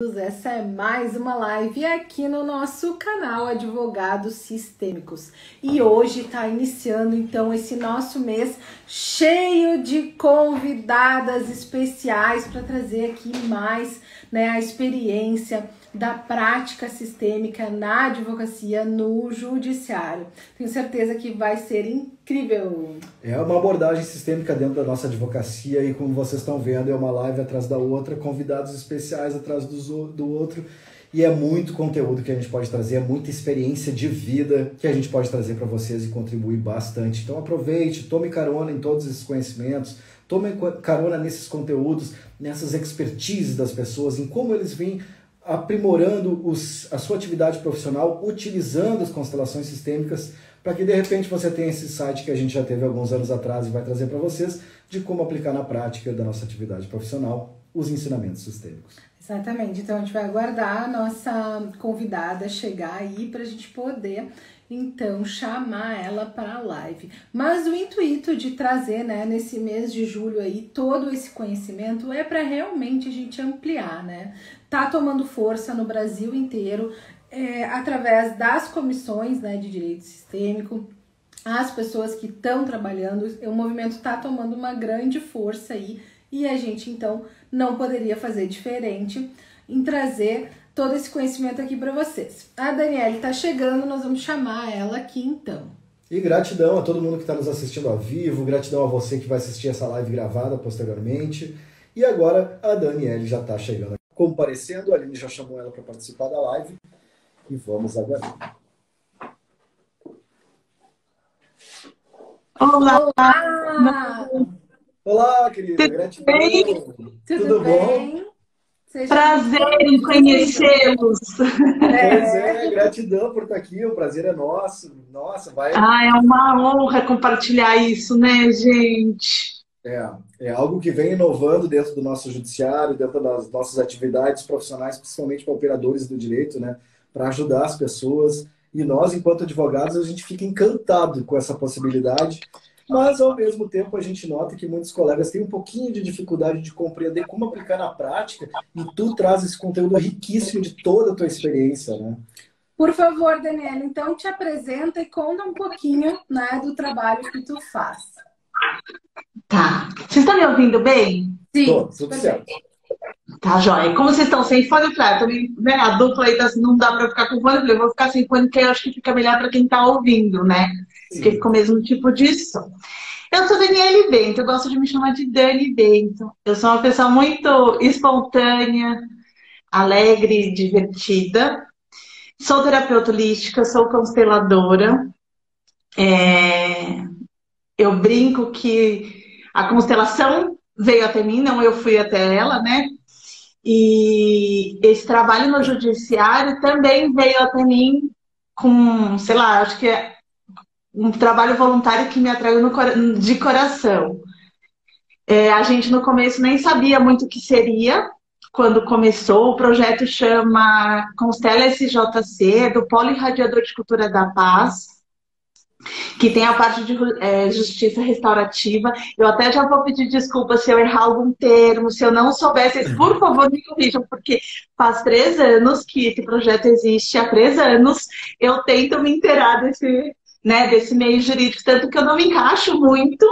Essa é mais uma live aqui no nosso canal Advogados Sistêmicos. E hoje está iniciando então esse nosso mês cheio de convidadas especiais para trazer aqui mais, a experiência da prática sistêmica na advocacia, no judiciário. Tenho certeza que vai ser incrível. É uma abordagem sistêmica dentro da nossa advocacia e, como vocês estão vendo, é uma live atrás da outra, convidados especiais atrás do outro, e é muito conteúdo que a gente pode trazer, é muita experiência de vida que a gente pode trazer para vocês e contribuir bastante. Então aproveite, tome carona em todos esses conhecimentos, tome carona nesses conteúdos, nessas expertises das pessoas, em como eles vêm aprimorando a sua atividade profissional, utilizando as constelações sistêmicas, para que de repente você tenha esse site que a gente já teve alguns anos atrás e vai trazer para vocês, de como aplicar na prática da nossa atividade profissional os ensinamentos sistêmicos. Exatamente, então a gente vai aguardar a nossa convidada chegar aí para a gente poder então chamar ela para a live. Mas o intuito de trazer, nesse mês de julho aí, todo esse conhecimento é para realmente a gente ampliar, Tá tomando força no Brasil inteiro, através das comissões, de direito sistêmico, as pessoas que estão trabalhando, o movimento está tomando uma grande força aí, e a gente então não poderia fazer diferente em trazer todo esse conhecimento aqui para vocês. A Daniele está chegando, nós vamos chamar ela aqui então. E gratidão a todo mundo que está nos assistindo ao vivo, gratidão a você que vai assistir essa live gravada posteriormente. E agora a Daniele já está chegando, comparecendo, a Aline já chamou ela para participar da live e vamos aguardar. Olá! Olá! Olá, querida, gratidão. Tudo bem? Prazer em conhecê-los. Pois é, gratidão por estar aqui, o prazer é nosso. Nossa, vai. É uma honra compartilhar isso, né, gente? É algo que vem inovando dentro do nosso judiciário, dentro das nossas atividades profissionais, principalmente para operadores do direito, para ajudar as pessoas. E nós, enquanto advogados, a gente fica encantado com essa possibilidade, mas, ao mesmo tempo, a gente nota que muitos colegas têm um pouquinho de dificuldade de compreender como aplicar na prática, e tu traz esse conteúdo riquíssimo de toda a tua experiência, Por favor, Daniela, então te apresenta e conta um pouquinho, do trabalho que tu faz. Tá. Vocês estão me ouvindo bem? Sim, tudo certo. Tá, joia. Como vocês estão sem fone, claro, também, a dupla aí não dá para ficar com fone, eu vou ficar sem fone, porque eu acho que fica melhor para quem está ouvindo, Porque fica o mesmo tipo de som. Eu sou Daniele Bento, eu gosto de me chamar de Dani Bento. Eu sou uma pessoa muito espontânea, alegre, divertida. Sou terapeuta holística, sou consteladora. Eu brinco que a constelação veio até mim, não eu fui até ela, E esse trabalho no judiciário também veio até mim com, acho que é um trabalho voluntário que me atraiu de coração. A gente no começo nem sabia muito o que seria. Quando começou, o projeto chama Constela SJC, do Polo Irradiador de Cultura da Paz, que tem a parte de justiça restaurativa. Eu até já vou pedir desculpa se eu errar algum termo, se eu não soubesse, por favor, me corrijam, porque faz 3 anos que esse projeto existe, há 3 anos eu tento me inteirar desse meio jurídico, tanto que eu não me encaixo muito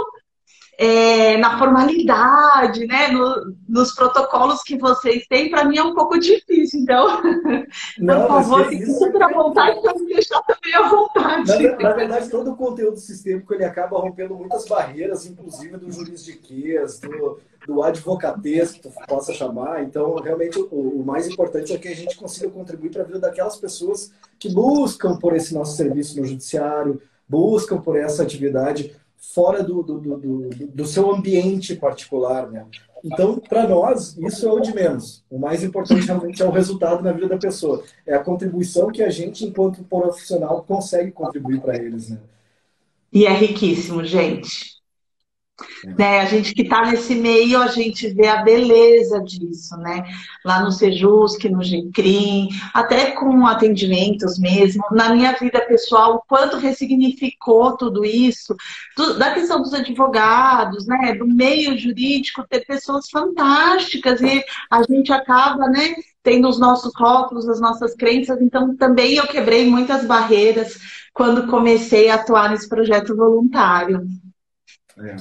na formalidade, nos protocolos que vocês têm. Para mim é um pouco difícil, então, por favor, fique super à vontade para me deixar também à vontade. Na verdade, todo o conteúdo sistêmico ele acaba rompendo muitas barreiras, inclusive do juridiquês, do advocatês, que tu possa chamar. Então, realmente, o mais importante é que a gente consiga contribuir para a vida daquelas pessoas que buscam por esse nosso serviço no judiciário, buscam por essa atividade fora do seu ambiente particular, Então, para nós, isso é o de menos. O mais importante realmente é o resultado na vida da pessoa. É a contribuição que a gente, enquanto profissional, consegue contribuir para eles, E é riquíssimo, gente. Né? A gente que está nesse meio, a gente vê a beleza disso, né? Lá no Sejusc, no Gencrim, até com atendimentos mesmo. Na minha vida pessoal, o quanto ressignificou tudo isso, da questão dos advogados, né? Do meio jurídico, ter pessoas fantásticas e a gente acaba, né? Tendo os nossos rótulos, as nossas crenças. Então, também eu quebrei muitas barreiras quando comecei a atuar nesse projeto voluntário.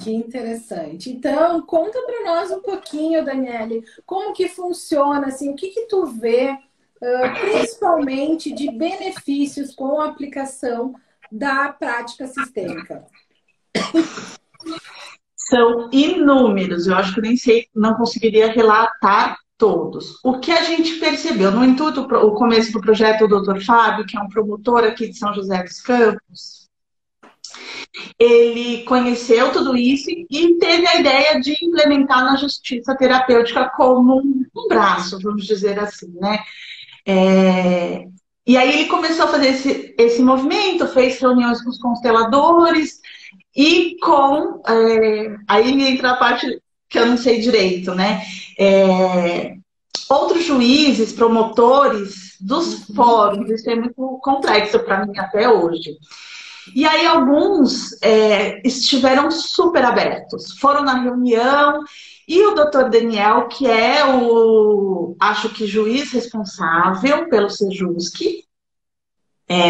Que interessante. Então, conta para nós um pouquinho, Daniele, como que funciona, assim, o que que tu vê, principalmente de benefícios com a aplicação da prática sistêmica? São inúmeros, eu acho que nem sei, não conseguiria relatar todos. O que a gente percebeu no intuito, o começo do projeto do Dr. Fábio, que é um promotor aqui de São José dos Campos, ele conheceu tudo isso e teve a ideia de implementar na justiça terapêutica como um braço, vamos dizer assim, né? E aí ele começou a fazer esse movimento, fez reuniões com os consteladores e com... aí entra a parte que eu não sei direito, né? Outros juízes, promotores dos fóruns, isso é muito complexo para mim até hoje. E aí alguns estiveram super abertos, foram na reunião e o doutor Daniel, que é acho que juiz responsável pelo Sejusc,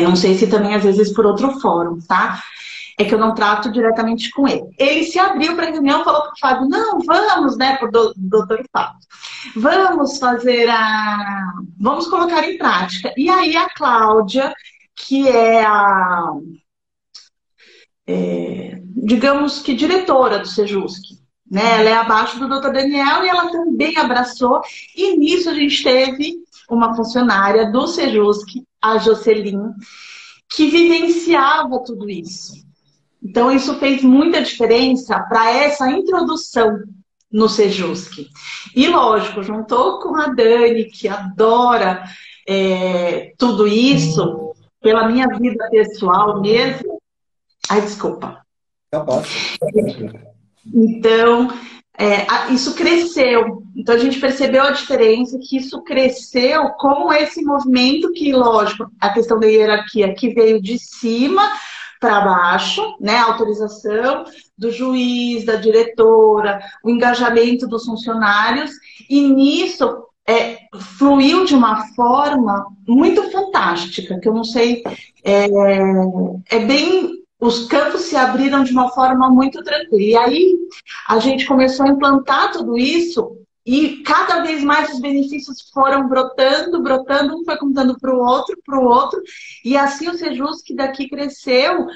não sei se também às vezes por outro fórum, tá? É que eu não trato diretamente com ele. Ele se abriu para a reunião, falou para o Fábio, não, vamos, né, para o doutor Fábio, vamos colocar em prática. E aí a Cláudia, que é digamos que diretora do Sejusc, né? Ela é abaixo do Dr. Daniel e ela também abraçou. E nisso a gente teve uma funcionária do Sejusc, a Jocelyn, que vivenciava tudo isso. Então isso fez muita diferença para essa introdução no Sejusc. E lógico, juntou com a Dani, que adora tudo isso, pela minha vida pessoal mesmo. Ai, desculpa. Capaz. Então, isso cresceu. Então, a gente percebeu a diferença, que isso cresceu com esse movimento que, lógico, a questão da hierarquia que veio de cima para baixo, né? A autorização do juiz, da diretora, o engajamento dos funcionários, e nisso fluiu de uma forma muito fantástica, que eu não sei, os campos se abriram de uma forma muito tranquila. E aí a gente começou a implantar tudo isso e cada vez mais os benefícios foram brotando, um foi contando para o outro. E assim o Sejusc daqui cresceu.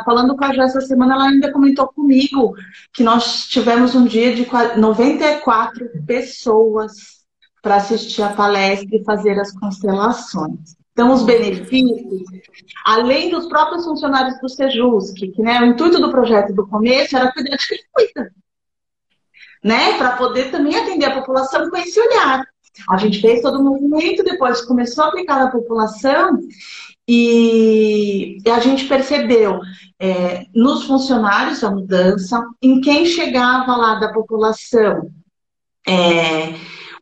Falando com a Jo essa semana, ela ainda comentou comigo que nós tivemos um dia de 94 pessoas para assistir a palestra e fazer as constelações. Então, os benefícios, além dos próprios funcionários do Sejusc, que, né, o intuito do projeto do começo era cuidar de quem cuida, né, para poder também atender a população com esse olhar. A gente fez todo o movimento, depois começou a aplicar na população e a gente percebeu nos funcionários a mudança, em quem chegava lá da população,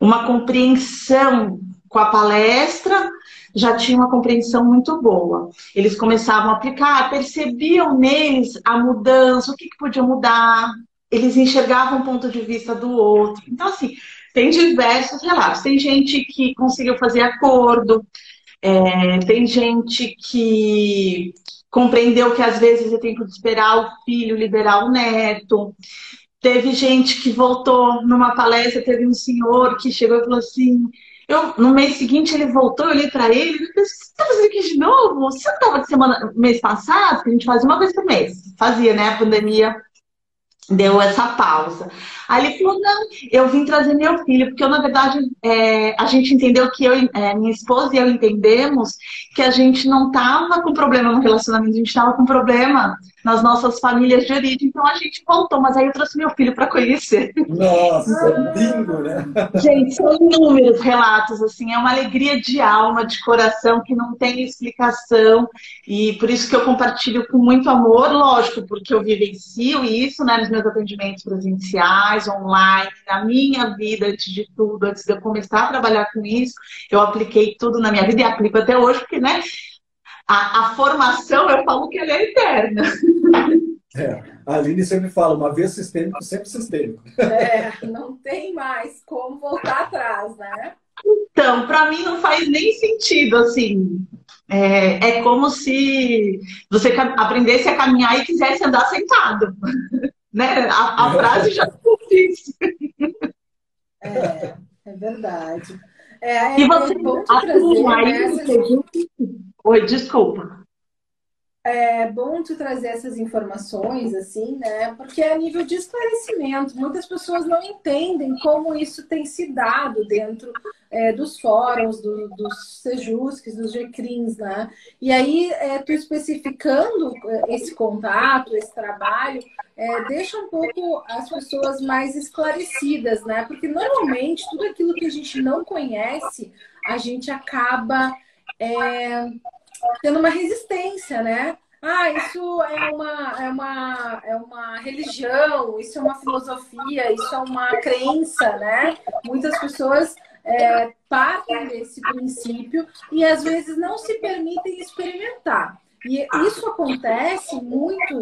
uma compreensão com a palestra, já tinha uma compreensão muito boa. Eles começavam a aplicar, percebiam neles a mudança, o que podia mudar, eles enxergavam o ponto de vista do outro. Então, assim, tem diversos relatos. Tem gente que conseguiu fazer acordo, tem gente que compreendeu que às vezes é tempo de esperar o filho liberar o neto. Teve gente que voltou numa palestra, teve um senhor que chegou e falou assim... no mês seguinte ele voltou, eu olhei pra ele e falei, você está fazendo aqui de novo? Você não estava mês passado? Que a gente fazia uma vez por mês. Fazia, né? A pandemia deu essa pausa. Aí ele falou, não, eu vim trazer meu filho, porque eu, na verdade, a gente entendeu que minha esposa e eu entendemos que a gente não estava com problema no relacionamento, a gente estava com problema nas nossas famílias de origem. Então a gente voltou, mas aí eu trouxe meu filho para conhecer. Nossa, lindo, né? Gente, são inúmeros relatos, assim, é uma alegria de alma, de coração, que não tem explicação, e por isso que eu compartilho com muito amor, lógico, porque eu vivencio isso, né, nos meus atendimentos presenciais, online, na minha vida, antes de tudo, antes de eu começar a trabalhar com isso, eu apliquei tudo na minha vida e aplico até hoje, porque, né, a formação, eu falo que ela é eterna. A Aline sempre fala, uma vez sistêmico, sempre sistêmico. Não tem mais como voltar atrás, né? Então, para mim não faz nem sentido, assim. É como se você aprendesse a caminhar e quisesse andar sentado. Né? A frase já disse. É verdade. E você, bom te trazer, né, Oi, desculpa. É bom tu trazer essas informações, assim, né? Porque é a nível de esclarecimento. Muitas pessoas não entendem como isso tem se dado dentro dos fóruns, dos Sejuscs, dos GCRIMs, né? E aí, tu especificando esse contato, esse trabalho, deixa um pouco as pessoas mais esclarecidas, né? Porque normalmente tudo aquilo que a gente não conhece, a gente acaba tendo uma resistência, né? Isso é uma religião, isso é uma filosofia, isso é uma crença, né? Muitas pessoas partem desse princípio e às vezes não se permitem experimentar. E isso acontece muito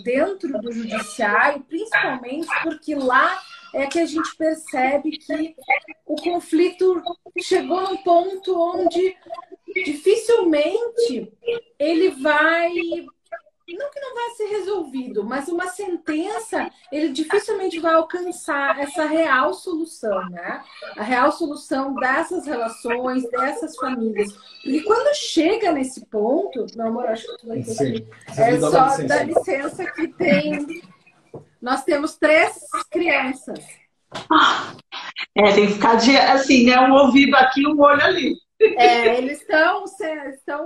dentro do judiciário, principalmente porque lá é que a gente percebe que o conflito chegou num ponto onde dificilmente ele vai, não que não vai ser resolvido, mas uma sentença, ele dificilmente vai alcançar essa real solução, né? A real solução dessas relações, dessas famílias. Porque quando chega nesse ponto, meu amor, acho que tu vai ter que... Só dá licença que nós temos 3 crianças. Tem que ficar assim, né? Um ouvido aqui, um olho ali. Eles estão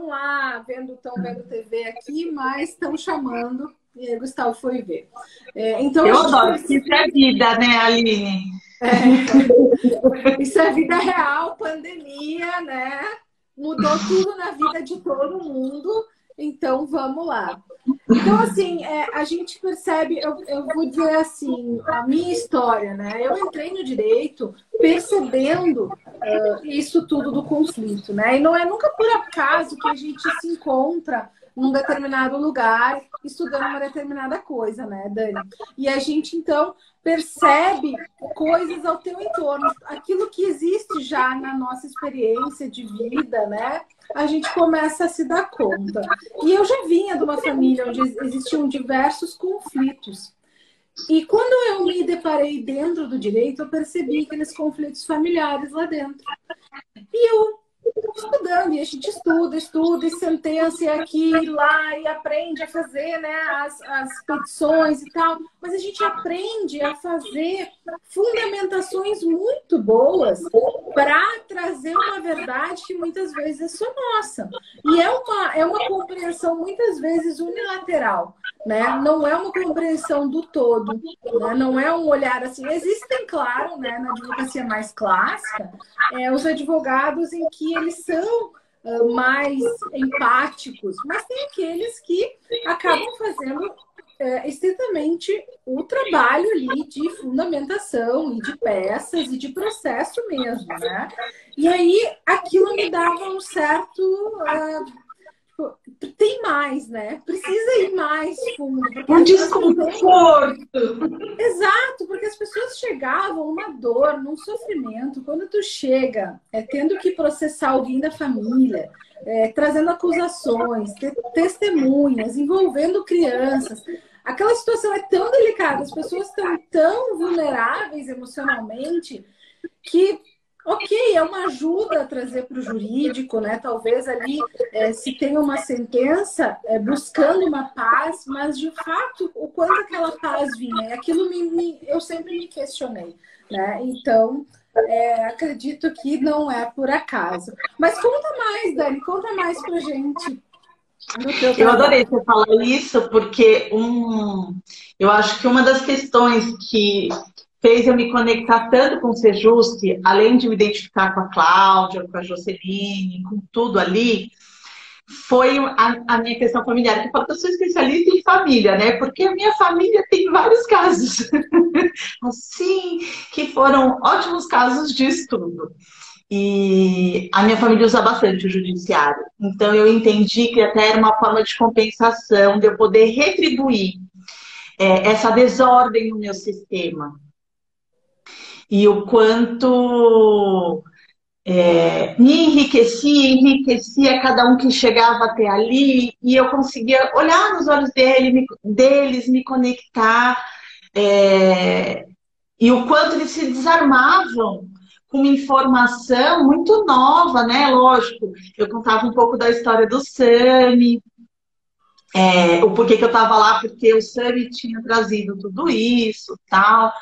lá, estão vendo TV aqui, mas estão chamando. E aí, Gustavo foi ver. Então, eu adoro, isso é vida, né, Aline? Isso é vida real, pandemia, né? Mudou tudo na vida de todo mundo. Então, vamos lá. Então, assim, a gente percebe, eu vou dizer assim, a minha história, né? Eu entrei no direito percebendo isso tudo do conflito, né? E não é nunca por acaso que a gente se encontra num determinado lugar estudando uma determinada coisa, né, Dani? E a gente, então, percebe coisas ao teu entorno. Aquilo que existe já na nossa experiência de vida, né? A gente começa a se dar conta. E eu já vinha de uma família onde existiam diversos conflitos. E quando eu me deparei dentro do direito, eu percebi aqueles conflitos familiares lá dentro. E eu estudando, e a gente estuda, e sentença, e aqui, e lá, e aprende a fazer, né, as petições e tal, mas a gente aprende a fazer fundamentações muito boas para trazer uma verdade que muitas vezes é só nossa. E é uma compreensão muitas vezes unilateral, né? Não é uma compreensão do todo, né? Não é um olhar assim. Existem, claro, né, na advocacia mais clássica, os advogados em que eles são mais empáticos, mas tem aqueles que acabam fazendo estritamente o trabalho ali de fundamentação e de peças e de processo mesmo, né? E aí aquilo me dava um certo tem mais, né? Precisa ir mais fundo. Um desconforto. Exato, porque as pessoas chegavam numa dor, num sofrimento. Quando tu chega tendo que processar alguém da família, trazendo acusações, testemunhas, envolvendo crianças, aquela situação é tão delicada, as pessoas estão tão vulneráveis emocionalmente que ok, é uma ajuda a trazer para o jurídico, né? Talvez ali se tenha uma sentença buscando uma paz, mas de fato, o quanto aquela paz vinha, aquilo eu sempre me questionei, né? Então, acredito que não é por acaso. Mas conta mais, Dani, conta mais pra gente. no teu Eu adorei trabalho. você falar isso, porque eu acho que uma das questões que fez eu me conectar tanto com o Sejusc, além de me identificar com a Cláudia, com a Joceline, com tudo ali, foi a minha questão familiar. Eu falo que eu sou especialista em família, né? Porque a minha família tem vários casos, assim, que foram ótimos casos de estudo. E a minha família usa bastante o judiciário. Então eu entendi que até era uma forma de compensação, de eu poder retribuir essa desordem no meu sistema. E o quanto me enriquecia cada um que chegava até ali, e eu conseguia olhar nos olhos deles, me conectar, e o quanto eles se desarmavam com uma informação muito nova, né? Lógico, eu contava um pouco da história do Sami, o porquê que eu estava lá, porque o Sami tinha trazido tudo isso, tal.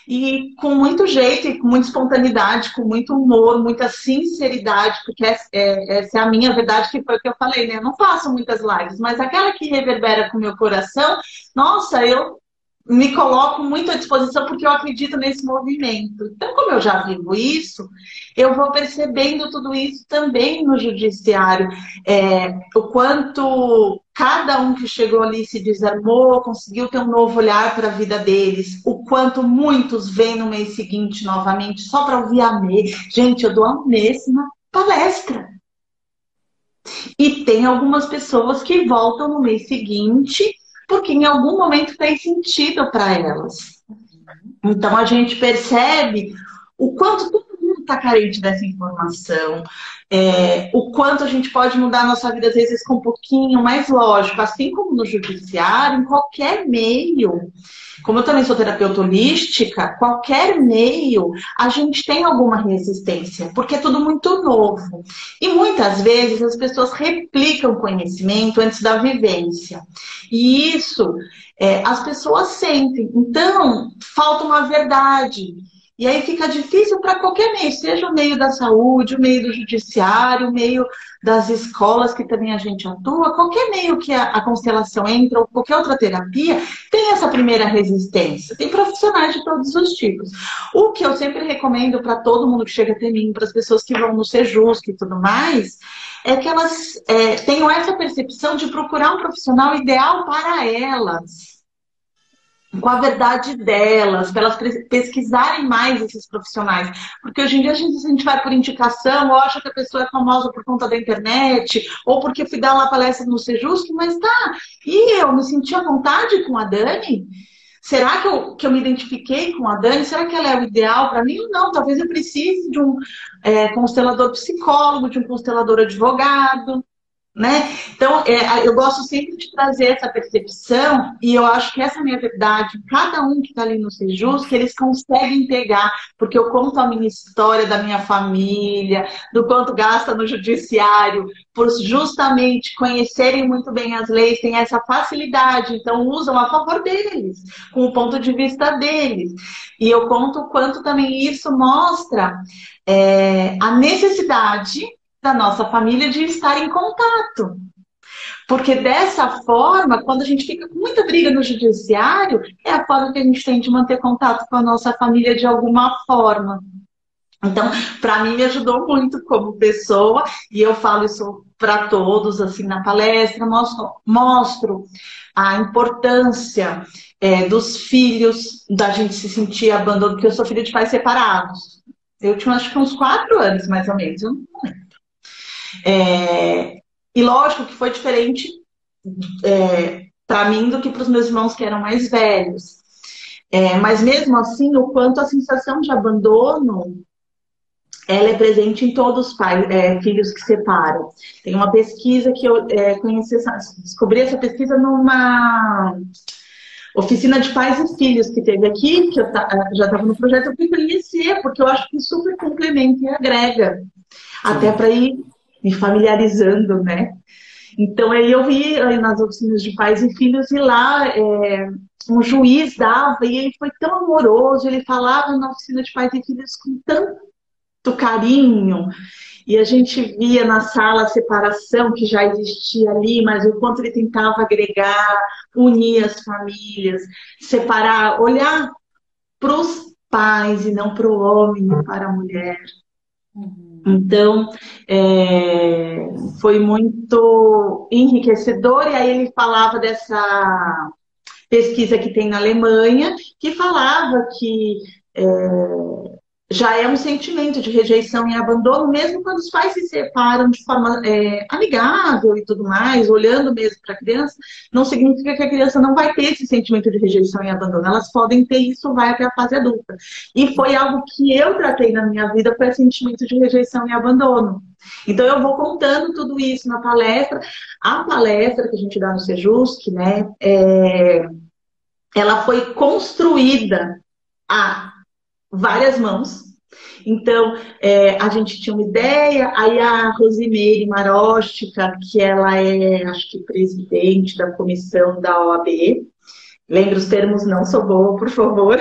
E com muito jeito, e com muita espontaneidade, com muito humor, muita sinceridade, porque essa é a minha verdade, que foi o que eu falei, né? Eu não faço muitas lives, mas aquela que reverbera com o meu coração, nossa, eu me coloco muito à disposição porque eu acredito nesse movimento. Então, como eu já vivo isso, eu vou percebendo tudo isso também no judiciário. O quanto cada um que chegou ali se desarmou, conseguiu ter um novo olhar para a vida deles. O quanto muitos vêm no mês seguinte novamente só para ouvir a mês. Gente, eu dou a mesma palestra. E tem algumas pessoas que voltam no mês seguinte porque em algum momento fez sentido para elas. Então a gente percebe o quanto todo mundo está carente dessa informação, o quanto a gente pode mudar a nossa vida, às vezes, com um pouquinho, mais lógico, assim como no judiciário, em qualquer meio. Como eu também sou terapeuta holística, qualquer meio a gente tem alguma resistência, porque é tudo muito novo. E muitas vezes as pessoas replicam conhecimento antes da vivência. E isso as pessoas sentem. Então, falta uma verdade. E aí fica difícil para qualquer meio, seja o meio da saúde, o meio do judiciário, o meio das escolas que também a gente atua, qualquer meio que a constelação entra, ou qualquer outra terapia, tem essa primeira resistência. Tem profissionais de todos os tipos. O que eu sempre recomendo para todo mundo que chega até mim, para as pessoas que vão no Sejusc e tudo mais, é que elas tenham essa percepção de procurar um profissional ideal para elas, com a verdade delas, para elas pesquisarem mais esses profissionais. Porque hoje em dia a gente vai por indicação, ou acha que a pessoa é famosa por conta da internet, ou porque fui dar uma palestra no Sejusc, mas tá, e eu me senti à vontade com a Dani? Será que eu me identifiquei com a Dani? Será que ela é o ideal para mim? Não, talvez eu precise de um constelador psicólogo, de um constelador advogado, né? Então, eu gosto sempre de trazer essa percepção, e eu acho que essa é a minha verdade. Cada um que está ali no Sejusc, eles conseguem pegar, porque eu conto a minha história da minha família, do quanto gasta no judiciário, por justamente conhecerem muito bem as leis, têm essa facilidade, então usam a favor deles, com o ponto de vista deles. E eu conto o quanto também isso mostra a necessidade da nossa família de estar em contato. Porque dessa forma, quando a gente fica com muita briga no judiciário, é a forma que a gente tem de manter contato com a nossa família de alguma forma. Então, para mim, me ajudou muito como pessoa, e eu falo isso para todos, assim, na palestra, mostro a importância dos filhos, da gente se sentir abandonado, porque eu sou filha de pais separados. Eu tinha, acho que uns 4 anos, mais ou menos, eu não lembro. E lógico que foi diferente para mim do que para os meus irmãos que eram mais velhos. Mas mesmo assim, o quanto a sensação de abandono ela é presente em todos os pais, filhos que separam. Tem uma pesquisa que eu descobri essa pesquisa numa oficina de pais e filhos que teve aqui, que eu já estava no projeto, eu fui conhecer, porque eu acho que super complementa e agrega. Sim. Até para ir me familiarizando, né? Então, aí eu vi aí nas oficinas de pais e filhos, e lá um juiz dava, e ele foi tão amoroso, ele falava na oficina de pais e filhos com tanta carinho. E a gente via na sala a separação que já existia ali, mas o quanto ele tentava agregar, unir as famílias, separar, olhar para os pais e não para o homem e para a mulher. Então, foi muito enriquecedor. E aí ele falava dessa pesquisa que tem na Alemanha, que falava que já é um sentimento de rejeição e abandono, mesmo quando os pais se separam de forma amigável e tudo mais, olhando mesmo para a criança, não significa que a criança não vai ter esse sentimento de rejeição e abandono. Elas podem ter isso, vai até a fase adulta. E foi algo que eu tratei na minha vida, foi sentimento de rejeição e abandono. Então eu vou contando tudo isso na palestra. A palestra que a gente dá no Sejusc, né, ela foi construída a várias mãos. Então, a gente tinha uma ideia, aí a Rosimeire Maróstica, que ela é, acho que, presidente da comissão da OAB, lembra os termos, não sou boa, por favor.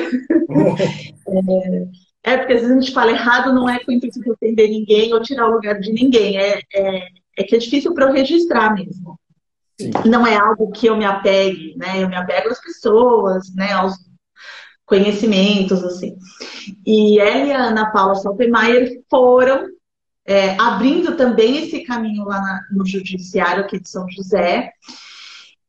Porque às vezes a gente fala errado, não é com o intuito de ofender ninguém ou tirar o lugar de ninguém, é que é difícil para eu registrar mesmo. Sim. Não é algo que eu me apegue, né? Eu me apego às pessoas, né? Aos conhecimentos, assim. E ela e a Ana Paula Salpemeyer foram abrindo também esse caminho lá no Judiciário aqui de São José.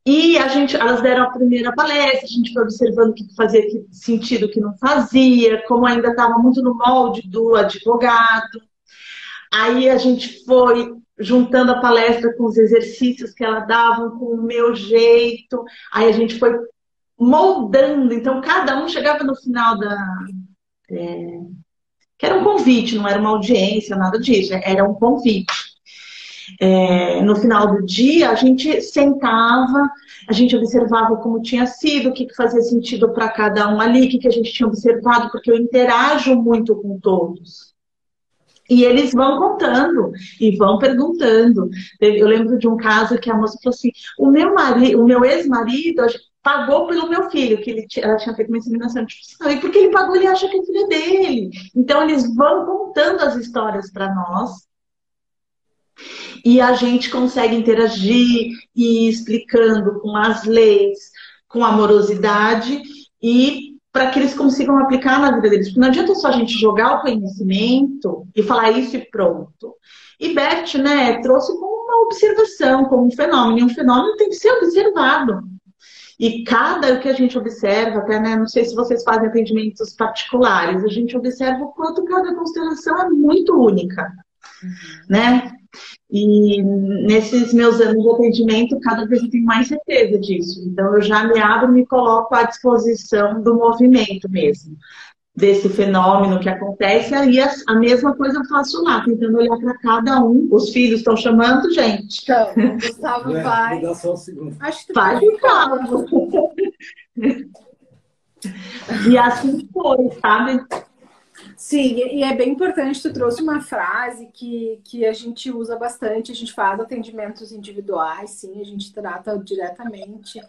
E elas deram a primeira palestra, a gente foi observando o que fazia sentido, o que não fazia, como ainda estava muito no molde do advogado. Aí a gente foi juntando a palestra com os exercícios que ela dava, com o meu jeito. Aí a gente foi moldando. Então, cada um chegava no final que era um convite, não era uma audiência, nada disso. Era um convite. No final do dia, a gente sentava, a gente observava como tinha sido, o que fazia sentido para cada um ali, o que a gente tinha observado, porque eu interajo muito com todos. E eles vão contando e vão perguntando. Eu lembro de um caso que a moça falou assim: o meu ex-marido pagou pelo meu filho, que ela tinha feito uma inseminação artificial. E porque ele pagou, ele acha que é filho dele. Então, eles vão contando as histórias para nós. E a gente consegue interagir e ir explicando com as leis, com amorosidade e para que eles consigam aplicar na vida deles. Porque não adianta só a gente jogar o conhecimento e falar isso e pronto. E Bert, né, trouxe como uma observação, como um fenômeno. E um fenômeno tem que ser observado. E o que a gente observa, até, né, não sei se vocês fazem atendimentos particulares, a gente observa o quanto cada constelação é muito única, né? E nesses meus anos de atendimento, cada vez eu tenho mais certeza disso. Então, eu já me abro e me coloco à disposição do movimento mesmo, desse fenômeno que acontece. Aí a mesma coisa eu faço lá, tentando olhar para cada um. Os filhos estão chamando, gente. Então, o Gustavo vai. Vou dar só um segundo. Acho que Vai ficar. E assim foi, sabe? Sim, e é bem importante, tu trouxe uma frase que a gente usa bastante, a gente faz atendimentos individuais, sim, a gente trata diretamente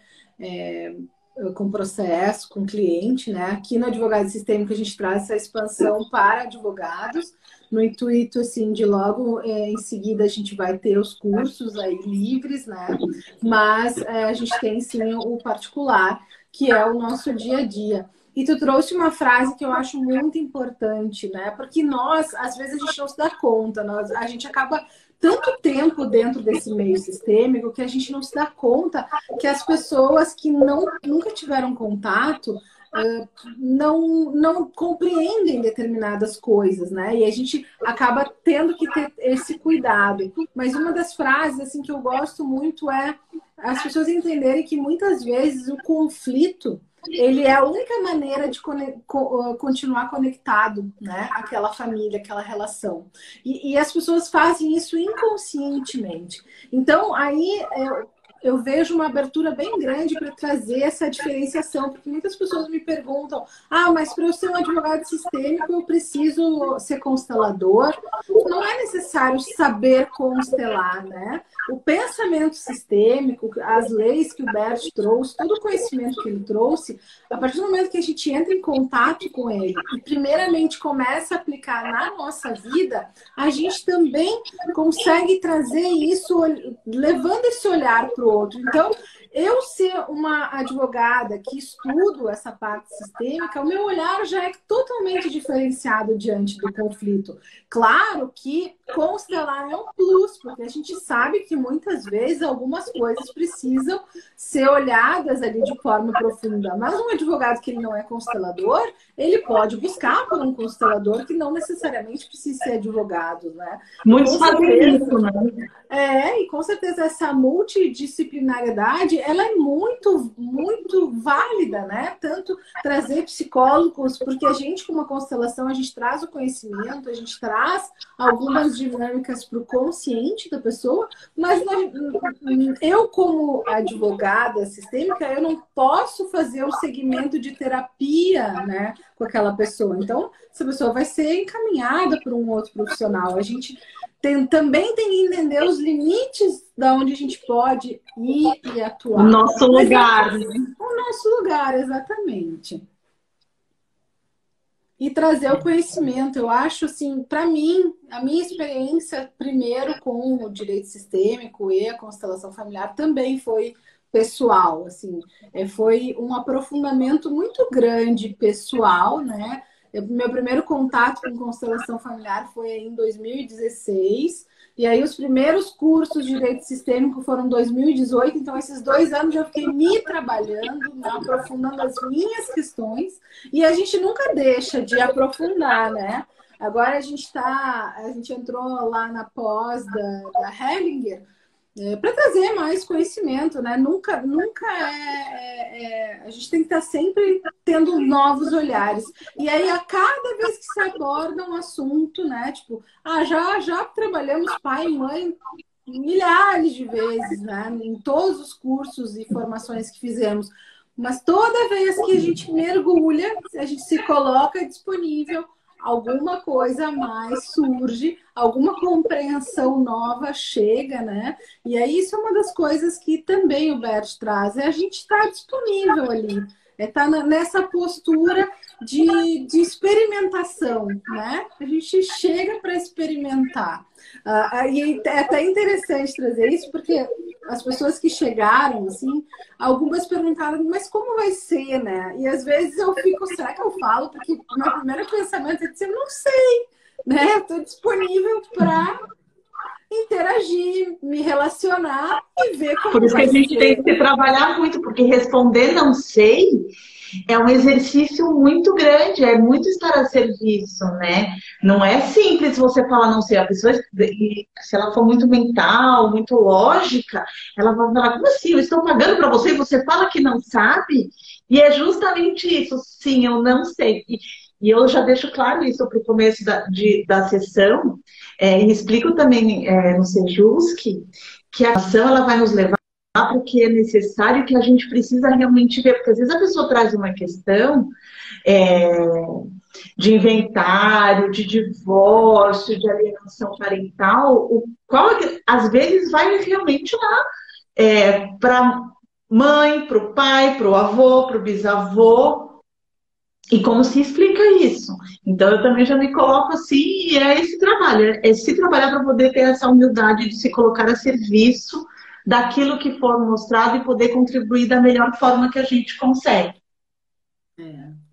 com processo, com cliente, né? Aqui no Advogado Sistêmico a gente traz essa expansão para advogados, no intuito, assim, de logo em seguida a gente vai ter os cursos aí livres, né? Mas a gente tem, sim, o particular, que é o nosso dia a dia. E tu trouxe uma frase que eu acho muito importante, né? Porque nós, às vezes, a gente não se dá conta. A gente acaba tanto tempo dentro desse meio sistêmico que a gente não se dá conta que as pessoas que nunca tiveram contato não compreendem determinadas coisas, né? E a gente acaba tendo que ter esse cuidado. Mas uma das frases assim, que eu gosto muito é as pessoas entenderem que muitas vezes o conflito ele é a única maneira de continuar conectado, né? Aquela família, aquela relação. E as pessoas fazem isso inconscientemente. Então, aí eu vejo uma abertura bem grande para trazer essa diferenciação, porque muitas pessoas me perguntam, mas para eu ser um advogado sistêmico eu preciso ser constelador. Não é necessário saber constelar, né? O pensamento sistêmico, as leis que o Bert trouxe, todo o conhecimento que ele trouxe, a partir do momento que a gente entra em contato com ele e primeiramente começa a aplicar na nossa vida, a gente também consegue trazer isso, levando esse olhar para o outro. Então, eu ser uma advogada que estudo essa parte sistêmica, o meu olhar já é totalmente diferenciado diante do conflito. Claro que constelar é um plus, porque a gente sabe que muitas vezes algumas coisas precisam ser olhadas ali de forma profunda. Mas um advogado que ele não é constelador, ele pode buscar por um constelador que não necessariamente precisa ser advogado, né? Muitos fazem isso, né? E com certeza essa multidisciplinariedade, ela é muito, muito válida, né? Tanto trazer psicólogos, porque a gente, com uma constelação, a gente traz o conhecimento, a gente traz algumas dinâmicas para o consciente da pessoa, mas eu, como advogada sistêmica, eu não posso fazer o segmento de terapia, né, com aquela pessoa. Então, essa pessoa vai ser encaminhada por um outro profissional. A gente também tem que entender os limites da onde a gente pode ir e atuar. O nosso lugar, né? O nosso lugar, exatamente. E trazer o conhecimento. Eu acho, assim, para mim, a minha experiência, primeiro com o direito sistêmico e a constelação familiar, também foi pessoal, assim. Foi um aprofundamento muito grande pessoal, né? Meu primeiro contato com constelação familiar foi em 2016. E aí os primeiros cursos de direito sistêmico foram em 2018. Então, esses 2 anos eu fiquei me trabalhando, aprofundando as minhas questões. E a gente nunca deixa de aprofundar, né? Agora a gente entrou lá na pós da Hellinger, para trazer mais conhecimento, né? Nunca a gente tem que estar sempre tendo novos olhares. E aí, a cada vez que se aborda um assunto, né? Tipo, já trabalhamos pai e mãe milhares de vezes, né? Em todos os cursos e formações que fizemos. Mas toda vez que a gente mergulha, a gente se coloca disponível, alguma coisa a mais surge, alguma compreensão nova chega, né? E aí isso é uma das coisas que também o Bert traz, a gente estar disponível ali, estar nessa postura de experimentação, né? A gente chega para experimentar. E é até interessante trazer isso, porque as pessoas que chegaram, assim, algumas perguntaram, mas como vai ser, né? E às vezes eu fico, será que eu falo? Porque o meu primeiro pensamento é dizer, não sei, né? Estou disponível para interagir, me relacionar e ver como Por isso que vai a gente ser. tem que trabalhar muito, porque responder não sei é um exercício muito grande, é muito estar a serviço, né? Não é simples você falar não sei. A pessoa, se ela for muito mental, muito lógica, ela vai falar, como assim? Eu estou pagando para você e você fala que não sabe? E é justamente isso, sim, eu não sei. E eu já deixo claro isso para o começo da sessão, e explico também no Sejusc que a ação ela vai nos levar para o que é necessário, que a gente precisa realmente ver, porque às vezes a pessoa traz uma questão de inventário, de divórcio, de alienação parental, o qual às vezes vai realmente lá para mãe, para o pai, para o avô, para o bisavô, e como se explica isso? Então eu também já me coloco assim, e é esse trabalho, é se trabalhar para poder ter essa humildade de se colocar a serviço daquilo que for mostrado e poder contribuir da melhor forma que a gente consegue.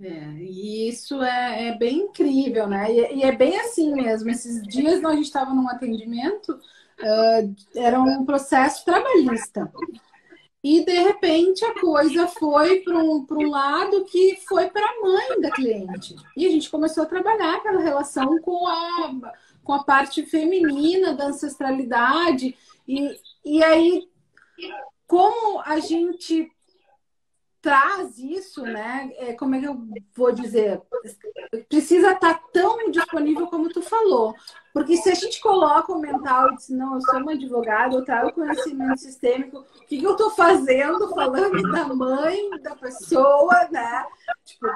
E isso é bem incrível, né? E é bem assim mesmo. Esses dias a gente estava num atendimento, era um processo trabalhista. E de repente a coisa foi para um lado que foi para a mãe da cliente. E a gente começou a trabalhar aquela relação com a parte feminina da ancestralidade. E aí, como a gente traz isso, né? Como é que eu vou dizer? Precisa estar tão disponível como tu falou. Porque se a gente coloca o mental e diz, não, eu sou uma advogada, eu trago conhecimento sistêmico, o que eu estou fazendo? Falando da mãe, da pessoa, né? Tipo,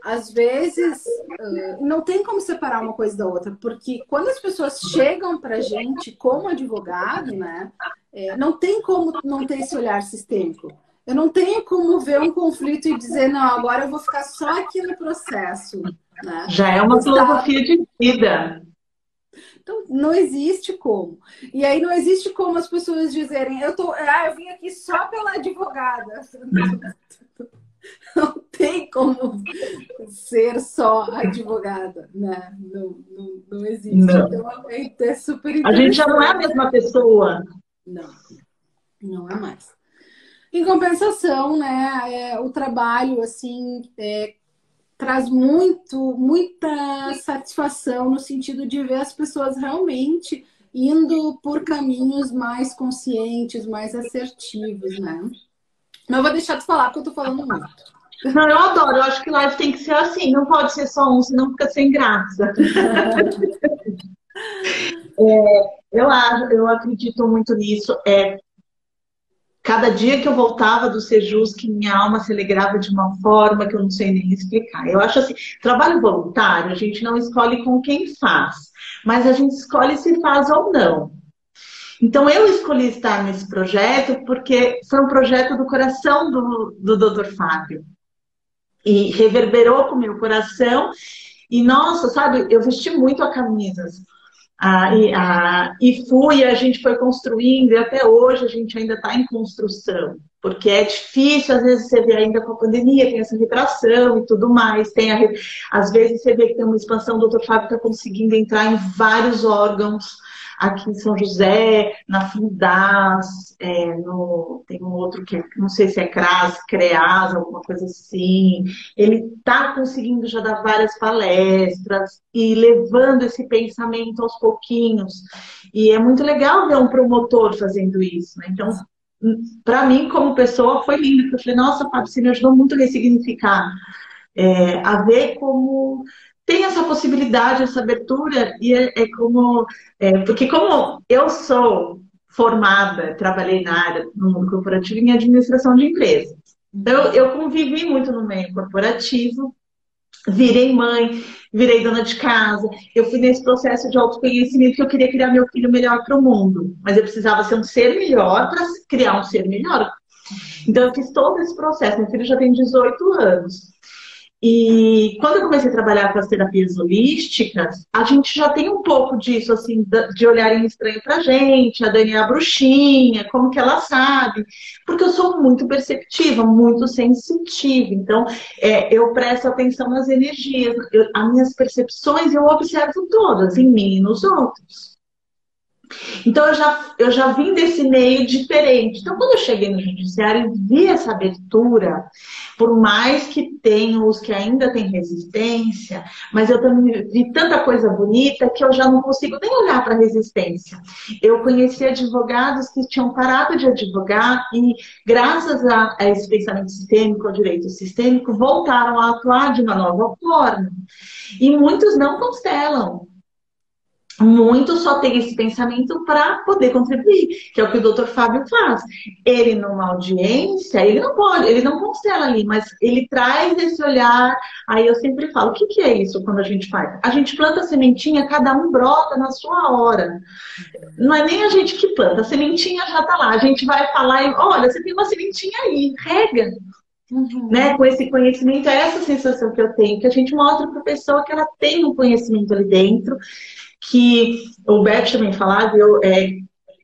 às vezes não tem como separar uma coisa da outra, porque quando as pessoas chegam pra gente como advogado, né? Não tem como não ter esse olhar sistêmico. Eu não tenho como ver um conflito e dizer, não, agora eu vou ficar só aqui no processo. Né? Já é uma filosofia de vida. Então, não existe como. E aí não existe como as pessoas dizerem, eu vim aqui só pela advogada. Não tem como ser só advogada, né? Não existe. Não. Então, é super interessante. A gente já não é a mesma pessoa. Não é mais. Em compensação, né, o trabalho, assim, traz muita satisfação no sentido de ver as pessoas realmente indo por caminhos mais conscientes, mais assertivos, né? Mas eu vou deixar de falar porque eu tô falando muito. Não, eu adoro. Eu acho que live tem que ser assim. Não pode ser só um, senão fica sem graça. Eu acredito muito nisso. Cada dia que eu voltava do Sejus, que minha alma se alegrava de uma forma que eu não sei nem explicar. Eu acho assim, trabalho voluntário, a gente não escolhe com quem faz, mas a gente escolhe se faz ou não. Então, eu escolhi estar nesse projeto porque foi um projeto do coração do Dr. Fábio. E reverberou com o meu coração. E, nossa, sabe, eu vesti muito a camisas. E a gente foi construindo, e até hoje a gente ainda está em construção, porque é difícil, às vezes você vê ainda com a pandemia, tem essa retração e tudo mais, às vezes você vê que tem uma expansão, o Dr. Fábio está conseguindo entrar em vários órgãos, aqui em São José, na Fundas, tem um outro que não sei se é CREAS, alguma coisa assim. Ele está conseguindo já dar várias palestras e levando esse pensamento aos pouquinhos. E é muito legal ver um promotor fazendo isso, né? Então, para mim, como pessoa, foi lindo, porque eu falei, nossa, Fábio, você me ajudou muito a ressignificar, a ver como tem essa possibilidade, essa abertura, e porque como eu sou formada, trabalhei na área, no mundo corporativo, em administração de empresas. Então, eu convivi muito no meio corporativo, virei mãe, virei dona de casa, eu fui nesse processo de autoconhecimento que eu queria criar meu filho melhor para o mundo, mas eu precisava ser um ser melhor para criar um ser melhor. Então, eu fiz todo esse processo, meu filho já tem 18 anos. E quando eu comecei a trabalhar com as terapias holísticas, a gente já tem um pouco disso, assim, de olharem estranho pra gente, a Dani é a bruxinha, como que ela sabe? Porque eu sou muito perceptiva, muito sensitiva, então eu presto atenção nas energias, as minhas percepções eu observo todas, em mim e nos outros. Então, eu já vim desse meio diferente. Então, quando eu cheguei no judiciário e vi essa abertura, por mais que tenham os que ainda têm resistência, mas eu também vi tanta coisa bonita que eu já não consigo nem olhar para a resistência. Eu conheci advogados que tinham parado de advogar e, graças a esse pensamento sistêmico, ao direito sistêmico, voltaram a atuar de uma nova forma. E muitos não constelam. Muitos só têm esse pensamento para poder contribuir, que é o que o Dr. Fábio faz. Ele, numa audiência, ele não pode, ele não constela ali, mas ele traz esse olhar. Aí eu sempre falo, o que é isso quando a gente faz? A gente planta a sementinha, cada um brota na sua hora. Não é nem a gente que planta, a sementinha já está lá. A gente vai falar, olha, você tem uma sementinha aí, rega. Né? Com esse conhecimento, é essa sensação que eu tenho, que a gente mostra para a pessoa que ela tem um conhecimento ali dentro, que o Beto também falava,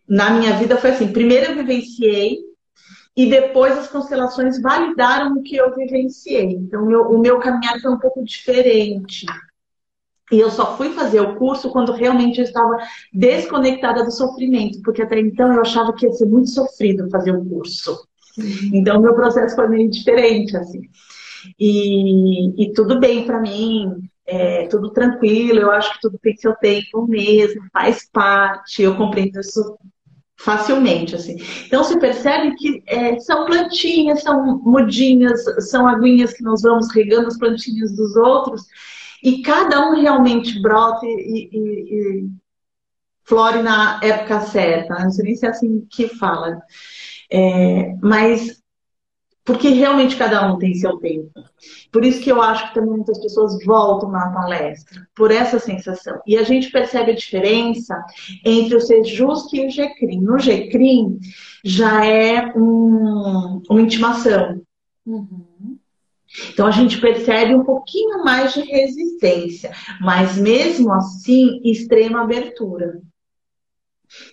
na minha vida foi assim, primeiro eu vivenciei e depois as constelações validaram o que eu vivenciei. Então, o meu caminhar foi um pouco diferente. E eu só fui fazer o curso quando realmente eu estava desconectada do sofrimento, porque até então eu achava que ia ser muito sofrido fazer o curso. Então, o meu processo foi meio diferente, assim. E tudo bem para mim, tudo tranquilo, eu acho que tudo tem seu tempo mesmo, faz parte, eu compreendo isso facilmente, assim. Então, você percebe que são plantinhas, são mudinhas, são aguinhas que nós vamos regando as plantinhas dos outros, e cada um realmente brota e flore na época certa. Não sei nem se é assim que fala. Mas porque realmente cada um tem seu tempo. Por isso que eu acho que também muitas pessoas voltam na palestra, por essa sensação. E a gente percebe a diferença entre o Sejusc e o Gecrim. No Gecrim já é uma intimação. Uhum. Então a gente percebe um pouquinho mais de resistência, mas mesmo assim, extrema abertura.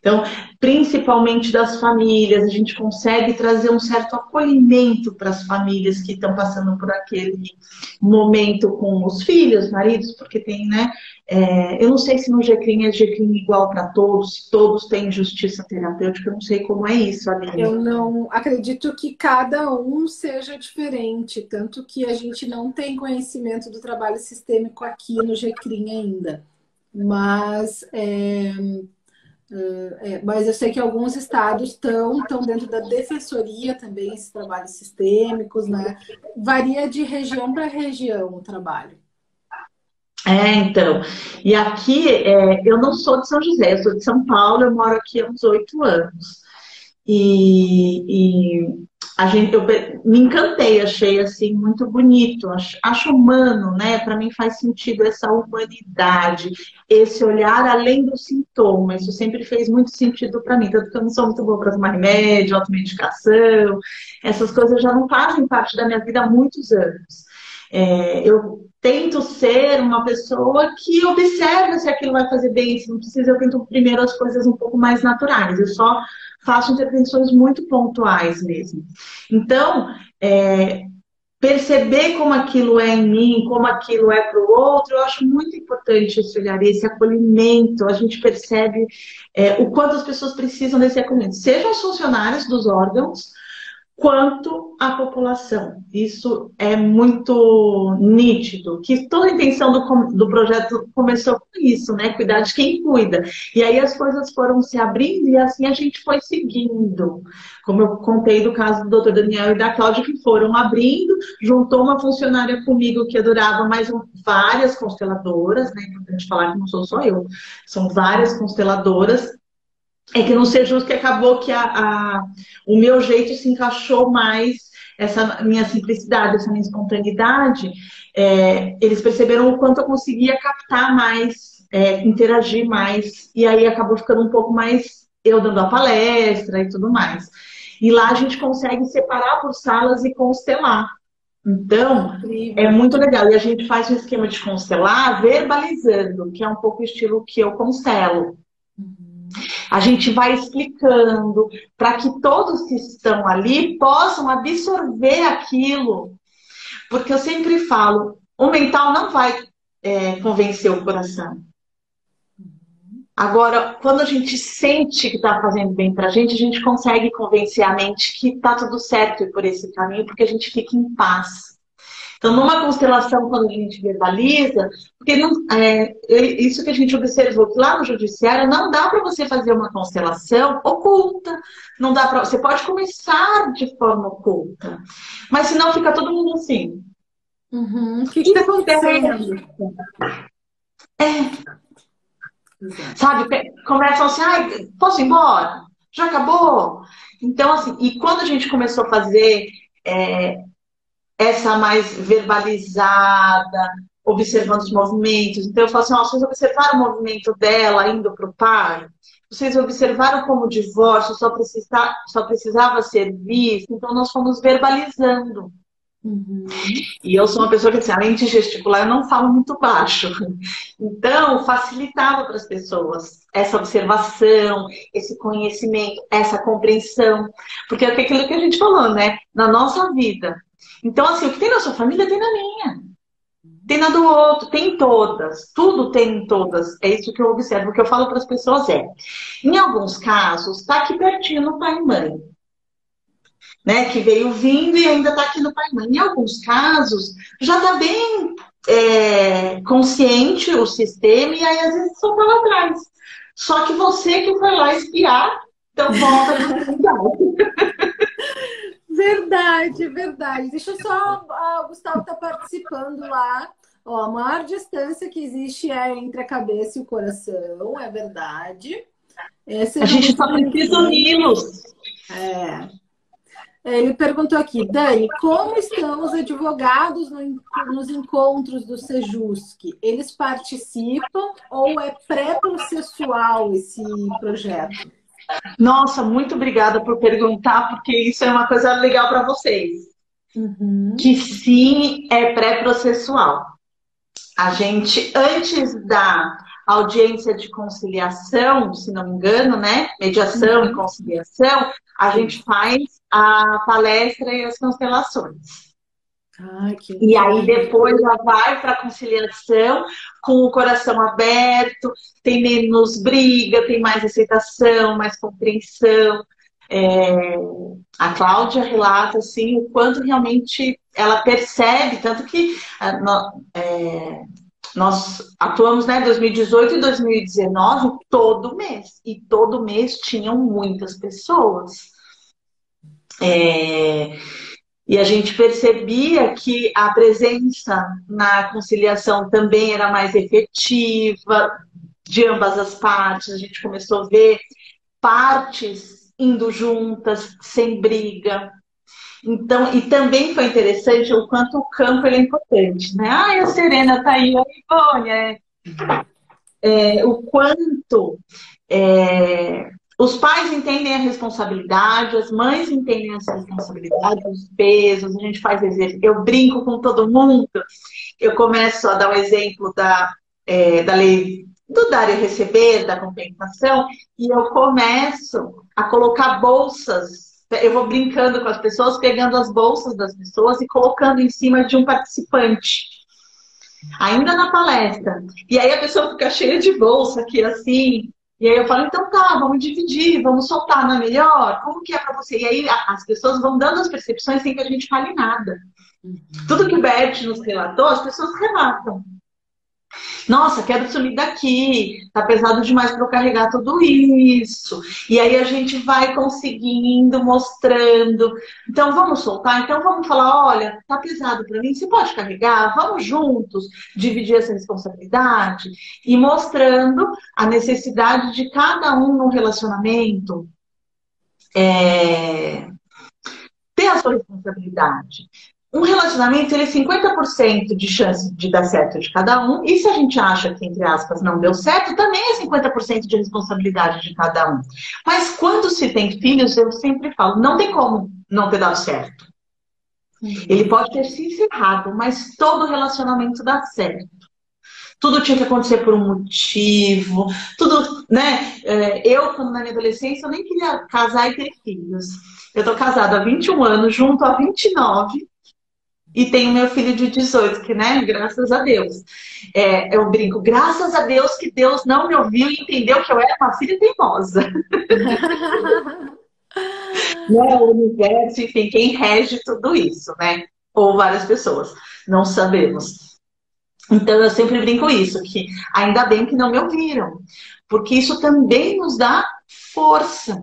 Então, principalmente das famílias, a gente consegue trazer um certo acolhimento para as famílias que estão passando por aquele momento com os filhos, maridos, porque tem, né? Eu não sei se no GCRIM é GCRIM igual para todos, se todos têm justiça terapêutica, eu não sei como é isso, Aline. Eu não acredito que cada um seja diferente, tanto que a gente não tem conhecimento do trabalho sistêmico aqui no GCRIM ainda. Mas eu sei que alguns estados estão dentro da defensoria também, esses trabalhos sistêmicos, né? Varia de região para região o trabalho. Então. E aqui, eu não sou de São José, eu sou de São Paulo, eu moro aqui há uns 8 anos. Eu me encantei, achei assim muito bonito, acho humano, né? Para mim faz sentido essa humanidade, esse olhar além do sintoma. Isso sempre fez muito sentido para mim, tanto que eu não sou muito boa para tomar remédio, automedicação, essas coisas já não fazem parte da minha vida há muitos anos. Eu tento ser uma pessoa que observa se aquilo vai fazer bem, se não precisa, eu tento primeiro as coisas um pouco mais naturais. Eu só faço intervenções muito pontuais mesmo. Então, perceber como aquilo é em mim, como aquilo é para o outro, eu acho muito importante esse olhar, esse acolhimento. A gente percebe o quanto as pessoas precisam desse acolhimento, sejam os funcionários dos órgãos, quanto a população. Isso é muito nítido, que toda a intenção do projeto começou com isso, né? Cuidar de quem cuida. E aí as coisas foram se abrindo e assim a gente foi seguindo. Como eu contei do caso do Dr. Daniel e da Cláudia, que foram abrindo, juntou uma funcionária comigo que adorava mais várias consteladoras, né? É importante falar que não sou só eu, são várias consteladoras. Que não seja justo, que acabou que o meu jeito se encaixou mais, essa minha simplicidade, essa minha espontaneidade, eles perceberam o quanto eu conseguia captar mais, interagir mais, e aí acabou ficando um pouco mais eu dando a palestra e tudo mais. E lá a gente consegue separar por salas e constelar. Então, é muito legal. E a gente faz um esquema de constelar verbalizando, que é um pouco o estilo que eu constelo. A gente vai explicando para que todos que estão ali possam absorver aquilo. Porque eu sempre falo, o mental não vai convencer o coração. Agora, quando a gente sente que está fazendo bem para a gente consegue convencer a mente que está tudo certo e por esse caminho, porque a gente fica em paz. Então, numa constelação, quando a gente verbaliza, porque isso que a gente observou, que lá no judiciário não dá para você fazer uma constelação oculta. Não dá para. Você pode começar de forma oculta, mas senão fica todo mundo assim. Uhum. O que está acontecendo? Sabe, começam assim, posso ir embora? Já acabou? Então, assim, e quando a gente começou a fazer essa mais verbalizada, observando os movimentos. Então eu falo assim, vocês observaram o movimento dela indo para o pai? Vocês observaram como o divórcio só precisava ser visto? Então nós fomos verbalizando. Uhum. E eu sou uma pessoa que, assim, além de gesticular, eu não falo muito baixo. Então, facilitava para as pessoas essa observação, esse conhecimento, essa compreensão. Porque é aquilo que a gente falou, né? Na nossa vida. Então, assim, o que tem na sua família tem na minha. Tem na do outro, tem em todas. Tudo tem em todas. É isso que eu observo. O que eu falo para as pessoas em alguns casos, está aqui pertinho no pai e mãe. Né, que veio vindo e ainda está aqui no pai e mãe. Em alguns casos, já está bem consciente o sistema e aí às vezes só está lá atrás. Só que você que foi lá espiar, então volta para o Verdade, verdade. Deixa eu só... O Gustavo está participando lá. Ó, a maior distância que existe é entre a cabeça e o coração, é verdade. A gente só precisa uni-los. É. Ele perguntou aqui, Dani, como estão os advogados nos encontros do Sejusc? Eles participam ou é pré-processual esse projeto? Nossa, muito obrigada por perguntar, porque isso é uma coisa legal para vocês. Que sim, é pré-processual. A gente, antes da audiência de conciliação, se não me engano, né? Mediação e conciliação, a gente faz a palestra e as constelações. E aí depois já vai para a conciliação com o coração aberto, tem menos briga, tem mais aceitação, mais compreensão. A Cláudia relata assim, o quanto realmente ela percebe, tanto que nós atuamos, né, 2018 e 2019 todo mês, e todo mês tinham muitas pessoas. E a gente percebia que a presença na conciliação também era mais efetiva, de ambas as partes. A gente começou a ver partes indo juntas, sem briga. Então, e também foi interessante o quanto o campo ele é importante, né? A Serena tá aí, a Ivone, o quanto os pais entendem a responsabilidade, as mães entendem as responsabilidades, os pesos, a gente faz exercício. Eu brinco com todo mundo, eu começo a dar o exemplo da lei do dar e receber, da compensação, e eu começo a colocar bolsas. Eu vou brincando com as pessoas, pegando as bolsas das pessoas e colocando em cima de um participante. Ainda na palestra. E aí a pessoa fica cheia de bolsa aqui assim. E aí eu falo, então tá, vamos dividir, vamos soltar, não é melhor? Como que é pra você? E aí as pessoas vão dando as percepções sem que a gente fale nada. Tudo que o Bert nos relatou, as pessoas relatam. Nossa, quero sumir daqui, tá pesado demais para eu carregar tudo isso. E aí a gente vai conseguindo, mostrando. Então vamos soltar, então vamos falar, olha, tá pesado para mim, você pode carregar? Vamos juntos dividir essa responsabilidade e mostrando a necessidade de cada um no relacionamento ter a sua responsabilidade. Um relacionamento, ele é 50% de chance de dar certo de cada um. E se a gente acha que, entre aspas, não deu certo, também é 50% de responsabilidade de cada um. Mas quando se tem filhos, eu sempre falo, não tem como não ter dado certo. Ele pode ter se encerrado, mas todo relacionamento dá certo. Tudo tinha que acontecer por um motivo. Tudo, né? Eu, quando na minha adolescência, eu nem queria casar e ter filhos. Eu tô casada há 21 anos, junto há 29. E tenho meu filho de 18, que, né, graças a Deus. Eu brinco, graças a Deus que Deus não me ouviu e entendeu que eu era uma filha teimosa. Né, o universo, enfim, quem rege tudo isso, né? Ou várias pessoas, não sabemos. Então eu sempre brinco isso, que ainda bem que não me ouviram. Porque isso também nos dá força.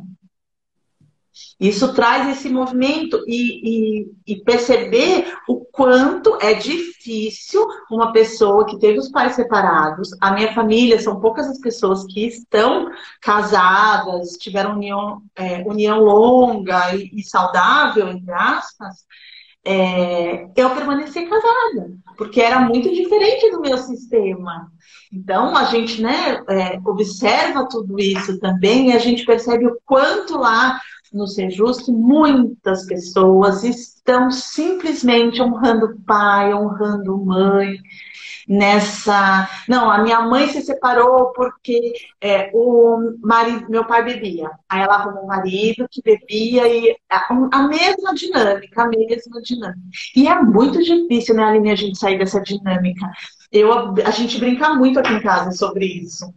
Isso traz esse movimento e perceber o quanto é difícil uma pessoa que teve os pais separados. A minha família, são poucas as pessoas que estão casadas, tiveram união longa e saudável, entre aspas, eu permaneci casada, porque era muito diferente do meu sistema. Então, a gente, né, observa tudo isso também e a gente percebe o quanto lá no Sejusc, muitas pessoas estão simplesmente honrando pai, honrando mãe, Não, a minha mãe se separou porque meu pai bebia. Aí ela arrumou um marido que bebia e a mesma dinâmica, a mesma dinâmica. E é muito difícil, né, Aline, a gente sair dessa dinâmica. A gente brinca muito aqui em casa sobre isso.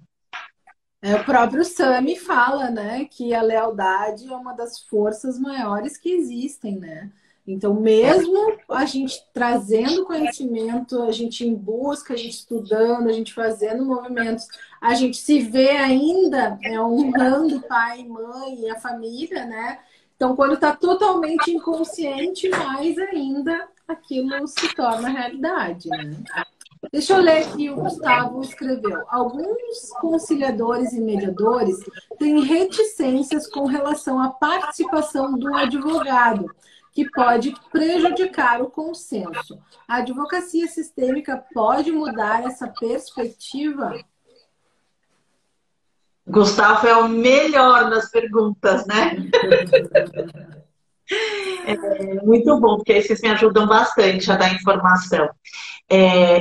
O próprio Sami fala, né, que a lealdade é uma das forças maiores que existem, né? Então, mesmo a gente trazendo conhecimento, a gente em busca, a gente estudando, a gente fazendo movimentos, a gente se vê ainda honrando pai, mãe e a família, né? Então, quando está totalmente inconsciente, mais ainda aquilo se torna realidade, né? Deixa eu ler aqui, o Gustavo escreveu. Alguns conciliadores e mediadores têm reticências com relação à participação do advogado, que pode prejudicar o consenso. A advocacia sistêmica pode mudar essa perspectiva? Gustavo é o melhor nas perguntas, né? É muito bom, porque esses me ajudam bastante a dar informação.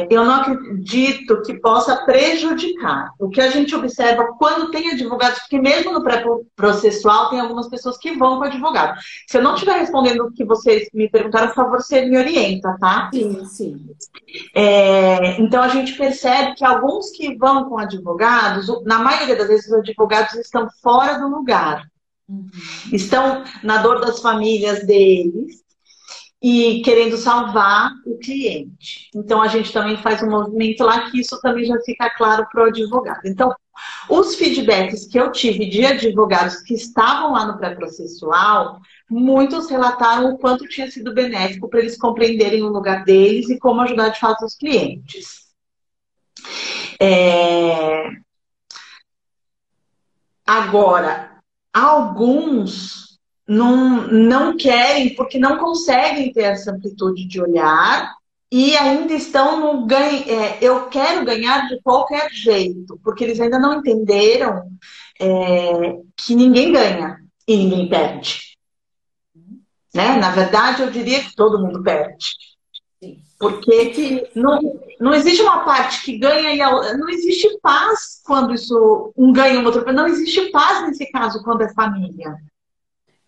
Eu não acredito que possa prejudicar. O que a gente observa quando tem advogados, porque mesmo no pré-processual tem algumas pessoas que vão com advogado. Se eu não estiver respondendo o que vocês me perguntaram, por favor, você me orienta, tá? Sim, sim. Então a gente percebe que alguns que vão com advogados, na maioria das vezes os advogados estão fora do lugar. Estão na dor das famílias deles e querendo salvar o cliente. Então, a gente também faz um movimento lá que isso também já fica claro para o advogado. Então, os feedbacks que eu tive de advogados que estavam lá no pré-processual, muitos relataram o quanto tinha sido benéfico para eles compreenderem o lugar deles e como ajudar de fato os clientes. Agora, alguns não querem porque não conseguem ter essa amplitude de olhar e ainda estão no ganho. Eu quero ganhar de qualquer jeito, porque eles ainda não entenderam que ninguém ganha e ninguém perde. Né? Na verdade, eu diria que todo mundo perde. Porque não existe uma parte que ganha e não existe paz quando um ganha e o outro perde. Não existe paz nesse caso quando é família.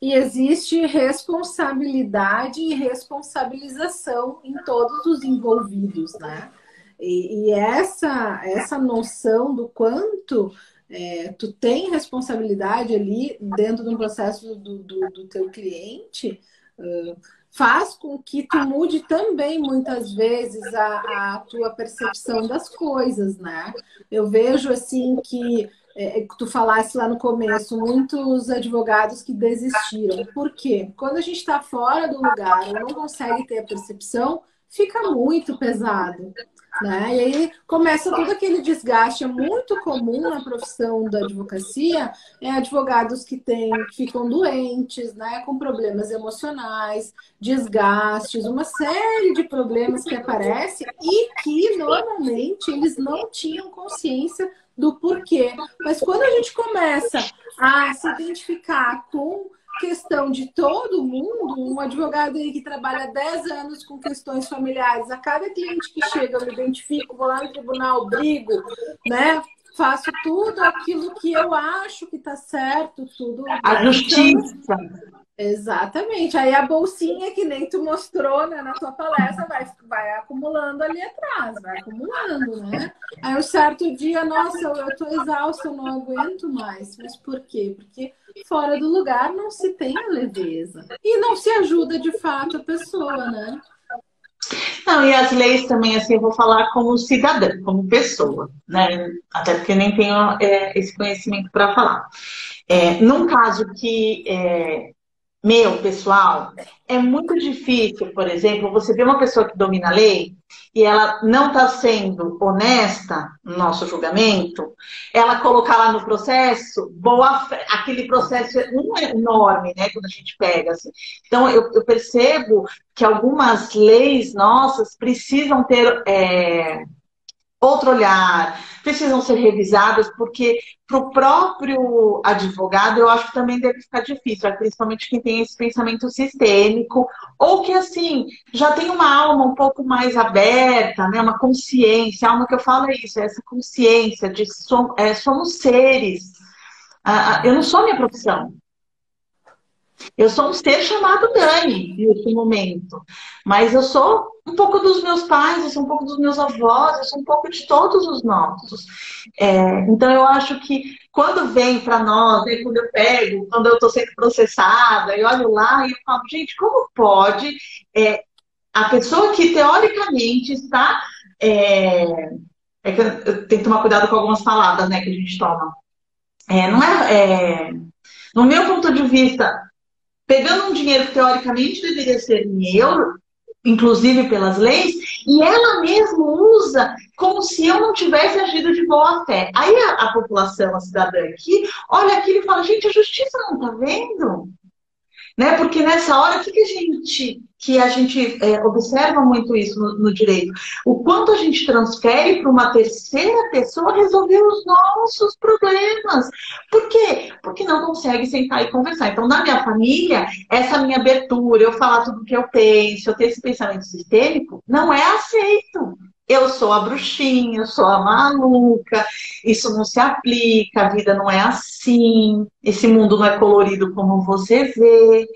E existe responsabilidade e responsabilização em todos os envolvidos, né? E essa noção do quanto tu tem responsabilidade ali dentro de um processo do teu cliente faz com que tu mude também, muitas vezes, a tua percepção das coisas, né? Eu vejo, assim, que tu falasse lá no começo, muitos advogados que desistiram. Por quê? Quando a gente está fora do lugar ou não consegue ter a percepção, fica muito pesado, né? E aí começa todo aquele desgaste. É muito comum na profissão da advocacia, advogados que ficam doentes, né? Com problemas emocionais, desgastes, uma série de problemas que aparecem e que normalmente eles não tinham consciência do porquê. Mas quando a gente começa a se identificar com questão de todo mundo, um advogado aí que trabalha 10 anos com questões familiares, a cada cliente que chega eu me identifico, vou lá no tribunal, brigo, né? Faço tudo aquilo que eu acho que tá certo, tudo. A justiça. Exatamente. Aí a bolsinha que nem tu mostrou, né, na tua palestra vai acumulando ali atrás, vai acumulando, né? Aí um certo dia, nossa, eu tô exausta, eu não aguento mais. Mas por quê? Porque fora do lugar não se tem a leveza. E não se ajuda de fato a pessoa, né? Não, e as leis também, assim, eu vou falar como cidadã, como pessoa, né? Até porque nem tenho esse conhecimento para falar. Num caso que meu, pessoal, é muito difícil, por exemplo, você ver uma pessoa que domina a lei e ela não está sendo honesta no nosso julgamento, ela colocar lá no processo, aquele processo não é enorme, né, quando a gente pega, assim. Então, eu percebo que algumas leis nossas precisam ter outro olhar, precisam ser revisadas, porque para o próprio advogado eu acho que também deve ficar difícil, principalmente quem tem esse pensamento sistêmico, ou que assim, já tem uma alma um pouco mais aberta, né? Uma consciência, a alma que eu falo é isso, é essa consciência de somos seres. Eu não sou minha profissão. Eu sou um ser chamado Dani, nesse momento. Mas eu sou um pouco dos meus pais, eu sou um pouco dos meus avós, eu sou um pouco de todos os nossos. Então, eu acho que quando vem para nós, né, quando eu estou sendo processada, eu olho lá e eu falo, gente, como pode a pessoa que teoricamente está... que eu tenho que tomar cuidado com algumas palavras, né, que a gente toma. No meu ponto de vista... Pegando um dinheiro que teoricamente deveria ser meu, inclusive pelas leis, e ela mesma usa como se eu não tivesse agido de boa fé. Aí a população, a cidadã aqui, olha aquilo e fala, gente, a justiça não está vendo? Né? Porque nessa hora, o que a gente observa muito isso no direito? O quanto a gente transfere para uma terceira pessoa resolver os nossos problemas. Por quê? Porque não consegue sentar e conversar. Então, na minha família, essa minha abertura, eu falar tudo o que eu penso, eu ter esse pensamento sistêmico, não é aceito. Eu sou a bruxinha, eu sou a maluca, isso não se aplica, a vida não é assim, esse mundo não é colorido como você vê,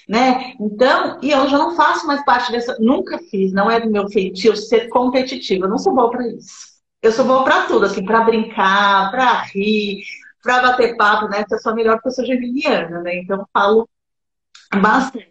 né? Então, e eu já não faço mais parte dessa, nunca fiz, não é do meu feitio ser competitiva, eu não sou boa para isso. Eu sou boa para tudo, assim, para brincar, para rir, para bater papo, né? Eu sou melhor porque eu sou geminiana, né? Então, eu falo bastante.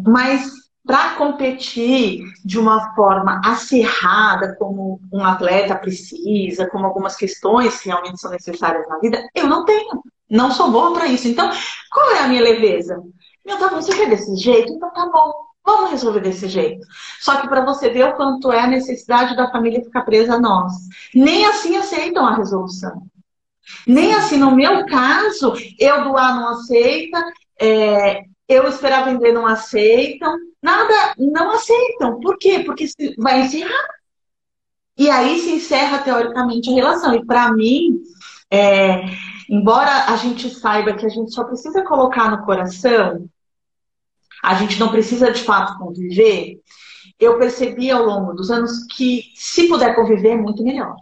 Mas para competir de uma forma acirrada, como um atleta precisa, como algumas questões que realmente são necessárias na vida, eu não tenho. Não sou boa para isso. Então, qual é a minha leveza? Meu, tá bom, você quer desse jeito? Então tá bom, vamos resolver desse jeito. Só que para você ver o quanto é a necessidade da família ficar presa a nós. Nem assim aceitam a resolução. Nem assim, no meu caso, eu doar não aceita, eu esperar vender não aceitam, nada, não aceitam. Por quê? Porque vai encerrar. E aí se encerra teoricamente a relação. E para mim, embora a gente saiba que a gente só precisa colocar no coração, a gente não precisa de fato conviver, eu percebi ao longo dos anos que se puder conviver é muito melhor.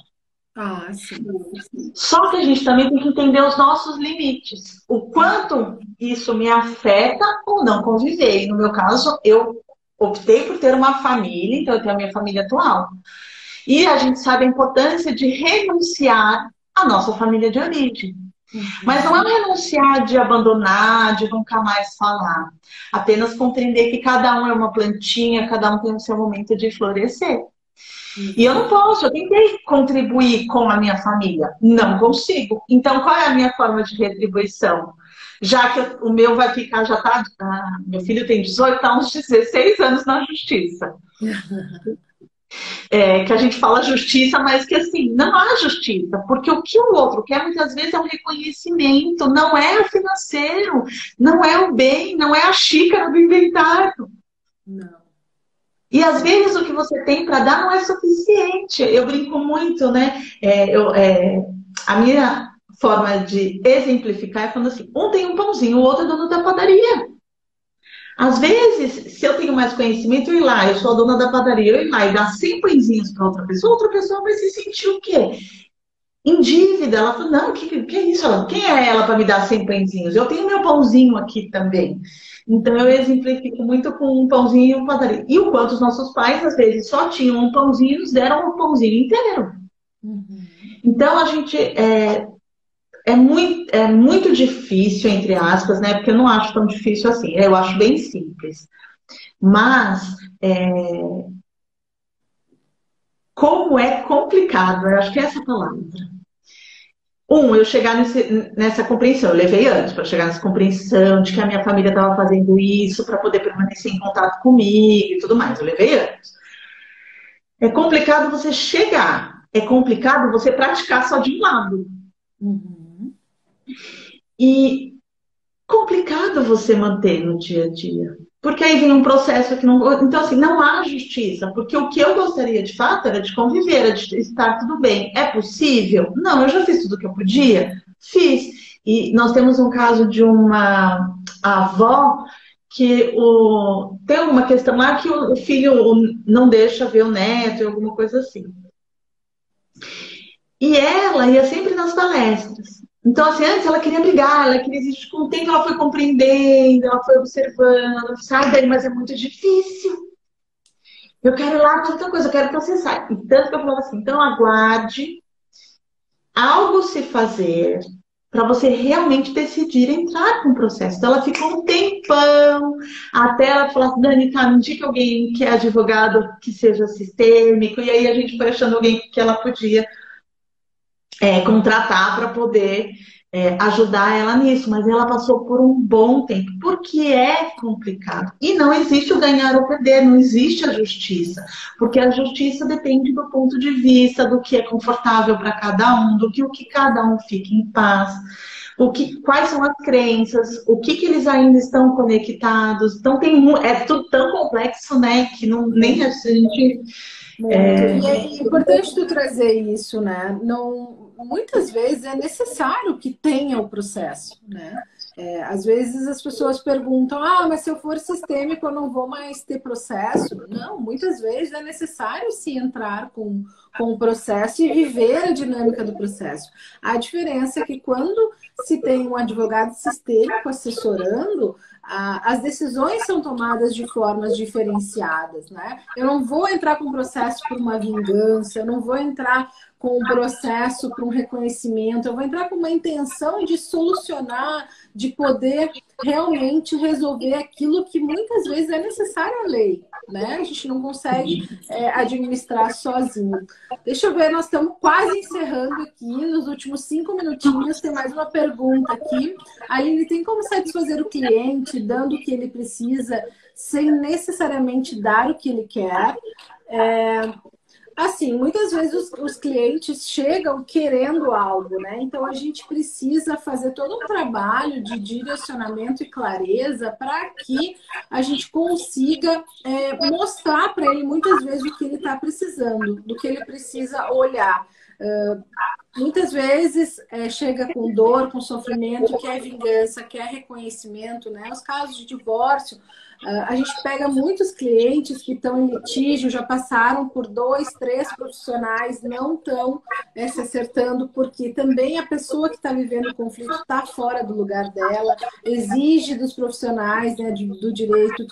Ah, sim. Só que a gente também tem que entender os nossos limites. O quanto isso me afeta ou não conviver. E no meu caso, eu optei por ter uma família, então eu tenho a minha família atual. E a gente sabe a importância de renunciar à nossa família de origem. Mas não é renunciar de abandonar, de nunca mais falar. Apenas compreender que cada um é uma plantinha, cada um tem o seu momento de florescer. E eu não posso, eu tentei contribuir com a minha família. Não consigo. Então, qual é a minha forma de retribuição? Já que o meu vai ficar, já tá. Meu filho tem 18, tá uns 16 anos na justiça. Que a gente fala justiça, mas que assim, não há justiça. Porque o que o outro quer muitas vezes é um reconhecimento, não é o financeiro, não é o bem, não é a xícara do inventário. Não. E às vezes o que você tem para dar não é suficiente. Eu brinco muito, né? A minha forma de exemplificar é falando assim: um tem um pãozinho, o outro é dono da padaria. Às vezes, se eu tenho mais conhecimento, eu ir lá, eu sou a dona da padaria, eu ir lá e dar 100 pãezinhos para outra pessoa vai se sentir o quê? Em dívida. Ela fala, não, que é isso? Quem é ela para me dar 100 pãezinhos? Eu tenho meu pãozinho aqui também. Então, eu exemplifico muito com um pãozinho e um padaria. E o quanto os nossos pais, às vezes, só tinham um pãozinho e nos deram um pãozinho inteiro. Uhum. Então, a gente... É muito difícil, entre aspas, né? Porque eu não acho tão difícil assim. Eu acho bem simples. Mas... como é complicado, eu acho que é essa palavra. Eu chegar nessa compreensão. Eu levei anos para chegar nessa compreensão de que a minha família estava fazendo isso para poder permanecer em contato comigo e tudo mais. Eu levei anos. É complicado você chegar. É complicado você praticar só de um lado. Uhum. E complicado você manter no dia a dia. Porque aí vem um processo que não... Então, assim, não há justiça. Porque o que eu gostaria, de fato, era de conviver, era de estar tudo bem. É possível? Não, eu já fiz tudo o que eu podia? Fiz. E nós temos um caso de uma avó que tem uma questão lá que o filho não deixa ver o neto, alguma coisa assim. E ela ia sempre nas palestras. Então, assim, antes ela queria brigar, ela queria existir. Com o tempo ela foi compreendendo, ela foi observando, sai daí, mas é muito difícil. Eu quero ir lá com outra coisa, eu quero que você saia. E tanto que eu falava assim, então aguarde algo se fazer para você realmente decidir entrar com o processo. Então ela ficou um tempão, até ela falar assim, Dani, tá, me indica alguém que é advogado, que seja sistêmico, e aí a gente foi achando alguém que ela podia contratar para poder ajudar ela nisso, mas ela passou por um bom tempo, porque é complicado. E não existe o ganhar ou perder, não existe a justiça, porque a justiça depende do ponto de vista, do que é confortável para cada um, do que o que cada um fica em paz, quais são as crenças, o que eles ainda estão conectados. Então é tudo tão complexo, né, que nem a gente... Muito. E é importante tu trazer isso, né? Não, muitas vezes é necessário que tenha o processo, né? Às vezes as pessoas perguntam, mas se eu for sistêmico eu não vou mais ter processo. Não, muitas vezes é necessário se entrar com o processo e viver a dinâmica do processo. A diferença é que quando se tem um advogado sistêmico assessorando, as decisões são tomadas de formas diferenciadas, né? Eu não vou entrar com processo por uma vingança, eu não vou entrar com um processo para um reconhecimento, eu vou entrar com uma intenção de solucionar, de poder realmente resolver aquilo que muitas vezes é necessário à lei, né? A gente não consegue administrar sozinho. Deixa eu ver, nós estamos quase encerrando aqui, nos últimos 5 minutinhos, tem mais uma pergunta aqui. Aline, tem como satisfazer o cliente dando o que ele precisa, sem necessariamente dar o que ele quer? Assim, muitas vezes os clientes chegam querendo algo, né? Então a gente precisa fazer todo um trabalho de direcionamento e clareza para que a gente consiga mostrar para ele muitas vezes o que ele está precisando, do que ele precisa olhar. Muitas vezes chega com dor, com sofrimento, quer vingança, quer reconhecimento, né? Os casos de divórcio, a gente pega muitos clientes que estão em litígio, já passaram por 2, 3 profissionais, não estão se acertando, porque também a pessoa que está vivendo o conflito está fora do lugar dela, exige dos profissionais, né, do direito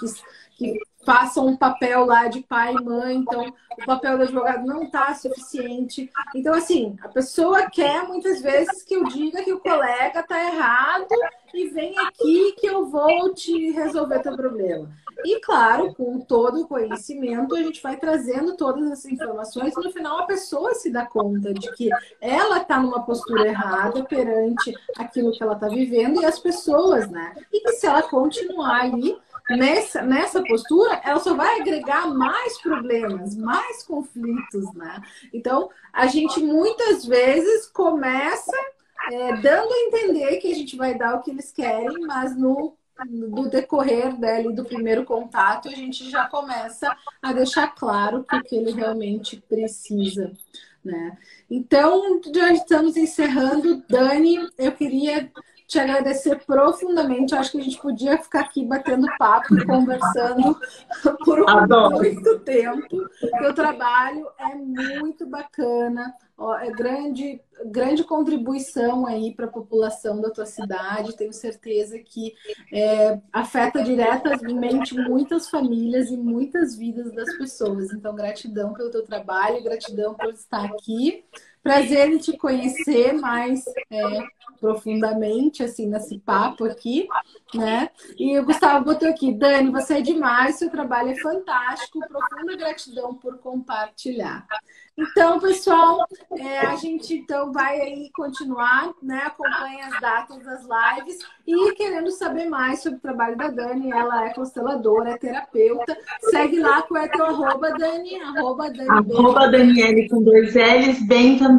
que façam um papel lá de pai e mãe, então o papel do advogado não está suficiente. Então, assim, a pessoa quer muitas vezes que eu diga que o colega está errado e vem aqui que eu vou te resolver teu problema. E, claro, com todo o conhecimento, a gente vai trazendo todas essas informações e, no final, a pessoa se dá conta de que ela está numa postura errada perante aquilo que ela está vivendo e as pessoas, né? E que se ela continuar ali nessa postura, ela só vai agregar mais problemas, mais conflitos, né? Então, a gente muitas vezes começa dando a entender que a gente vai dar o que eles querem, mas no decorrer dele, do primeiro contato, a gente já começa a deixar claro o que ele realmente precisa, né? Então, já estamos encerrando. Dani, eu queria te agradecer profundamente. Eu acho que a gente podia ficar aqui batendo papo e conversando por muito tempo. Teu trabalho é muito bacana, é grande contribuição aí para a população da tua cidade. Tenho certeza que afeta diretamente muitas famílias e muitas vidas das pessoas. Então, gratidão pelo teu trabalho, gratidão por estar aqui. Prazer em te conhecer mais profundamente, assim, nesse papo aqui, né? E o Gustavo botou aqui, Dani, você é demais, seu trabalho é fantástico, profunda gratidão por compartilhar. Então, pessoal, a gente então vai aí continuar, né? Acompanha as datas das lives e querendo saber mais sobre o trabalho da Dani, ela é consteladora, é terapeuta. Segue lá, qual é teu arroba, Dani? Arroba Daniele com 2 L's, Bento _.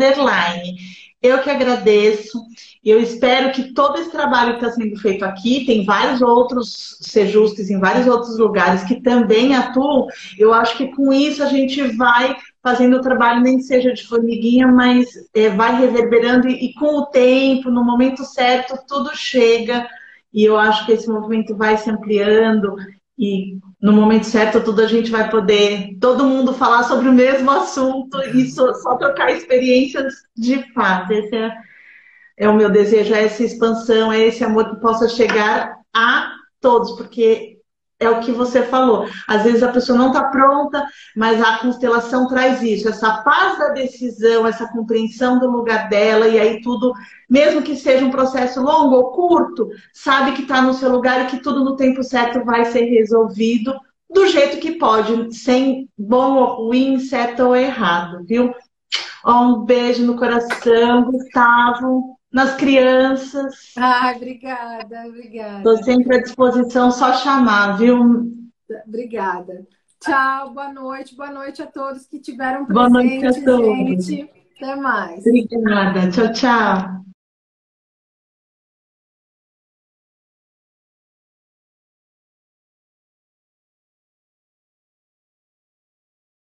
Eu que agradeço. Eu espero que todo esse trabalho que está sendo feito aqui, tem vários outros sejustes em vários outros lugares que também atuam. Eu acho que com isso a gente vai fazendo o trabalho, nem que seja de formiguinha, mas vai reverberando e com o tempo, no momento certo, tudo chega. E eu acho que esse movimento vai se ampliando e no momento certo tudo a gente vai poder, todo mundo falar sobre o mesmo assunto e só trocar experiências de fato. Esse é o meu desejo, é essa expansão, é esse amor que possa chegar a todos, porque é o que você falou. Às vezes a pessoa não está pronta, mas a constelação traz isso, essa paz da decisão, essa compreensão do lugar dela, e aí tudo, mesmo que seja um processo longo ou curto, sabe que está no seu lugar e que tudo no tempo certo vai ser resolvido do jeito que pode, sem bom ou ruim, certo ou errado, viu? Um beijo no coração, Gustavo. nas crianças. Ai, obrigada, Estou obrigada, sempre à disposição, só chamar, viu? obrigada. Tchau, boa noite a todos que tiveram Boa noite a presente, todos. gente. Até mais. Obrigada. Tchau, tchau.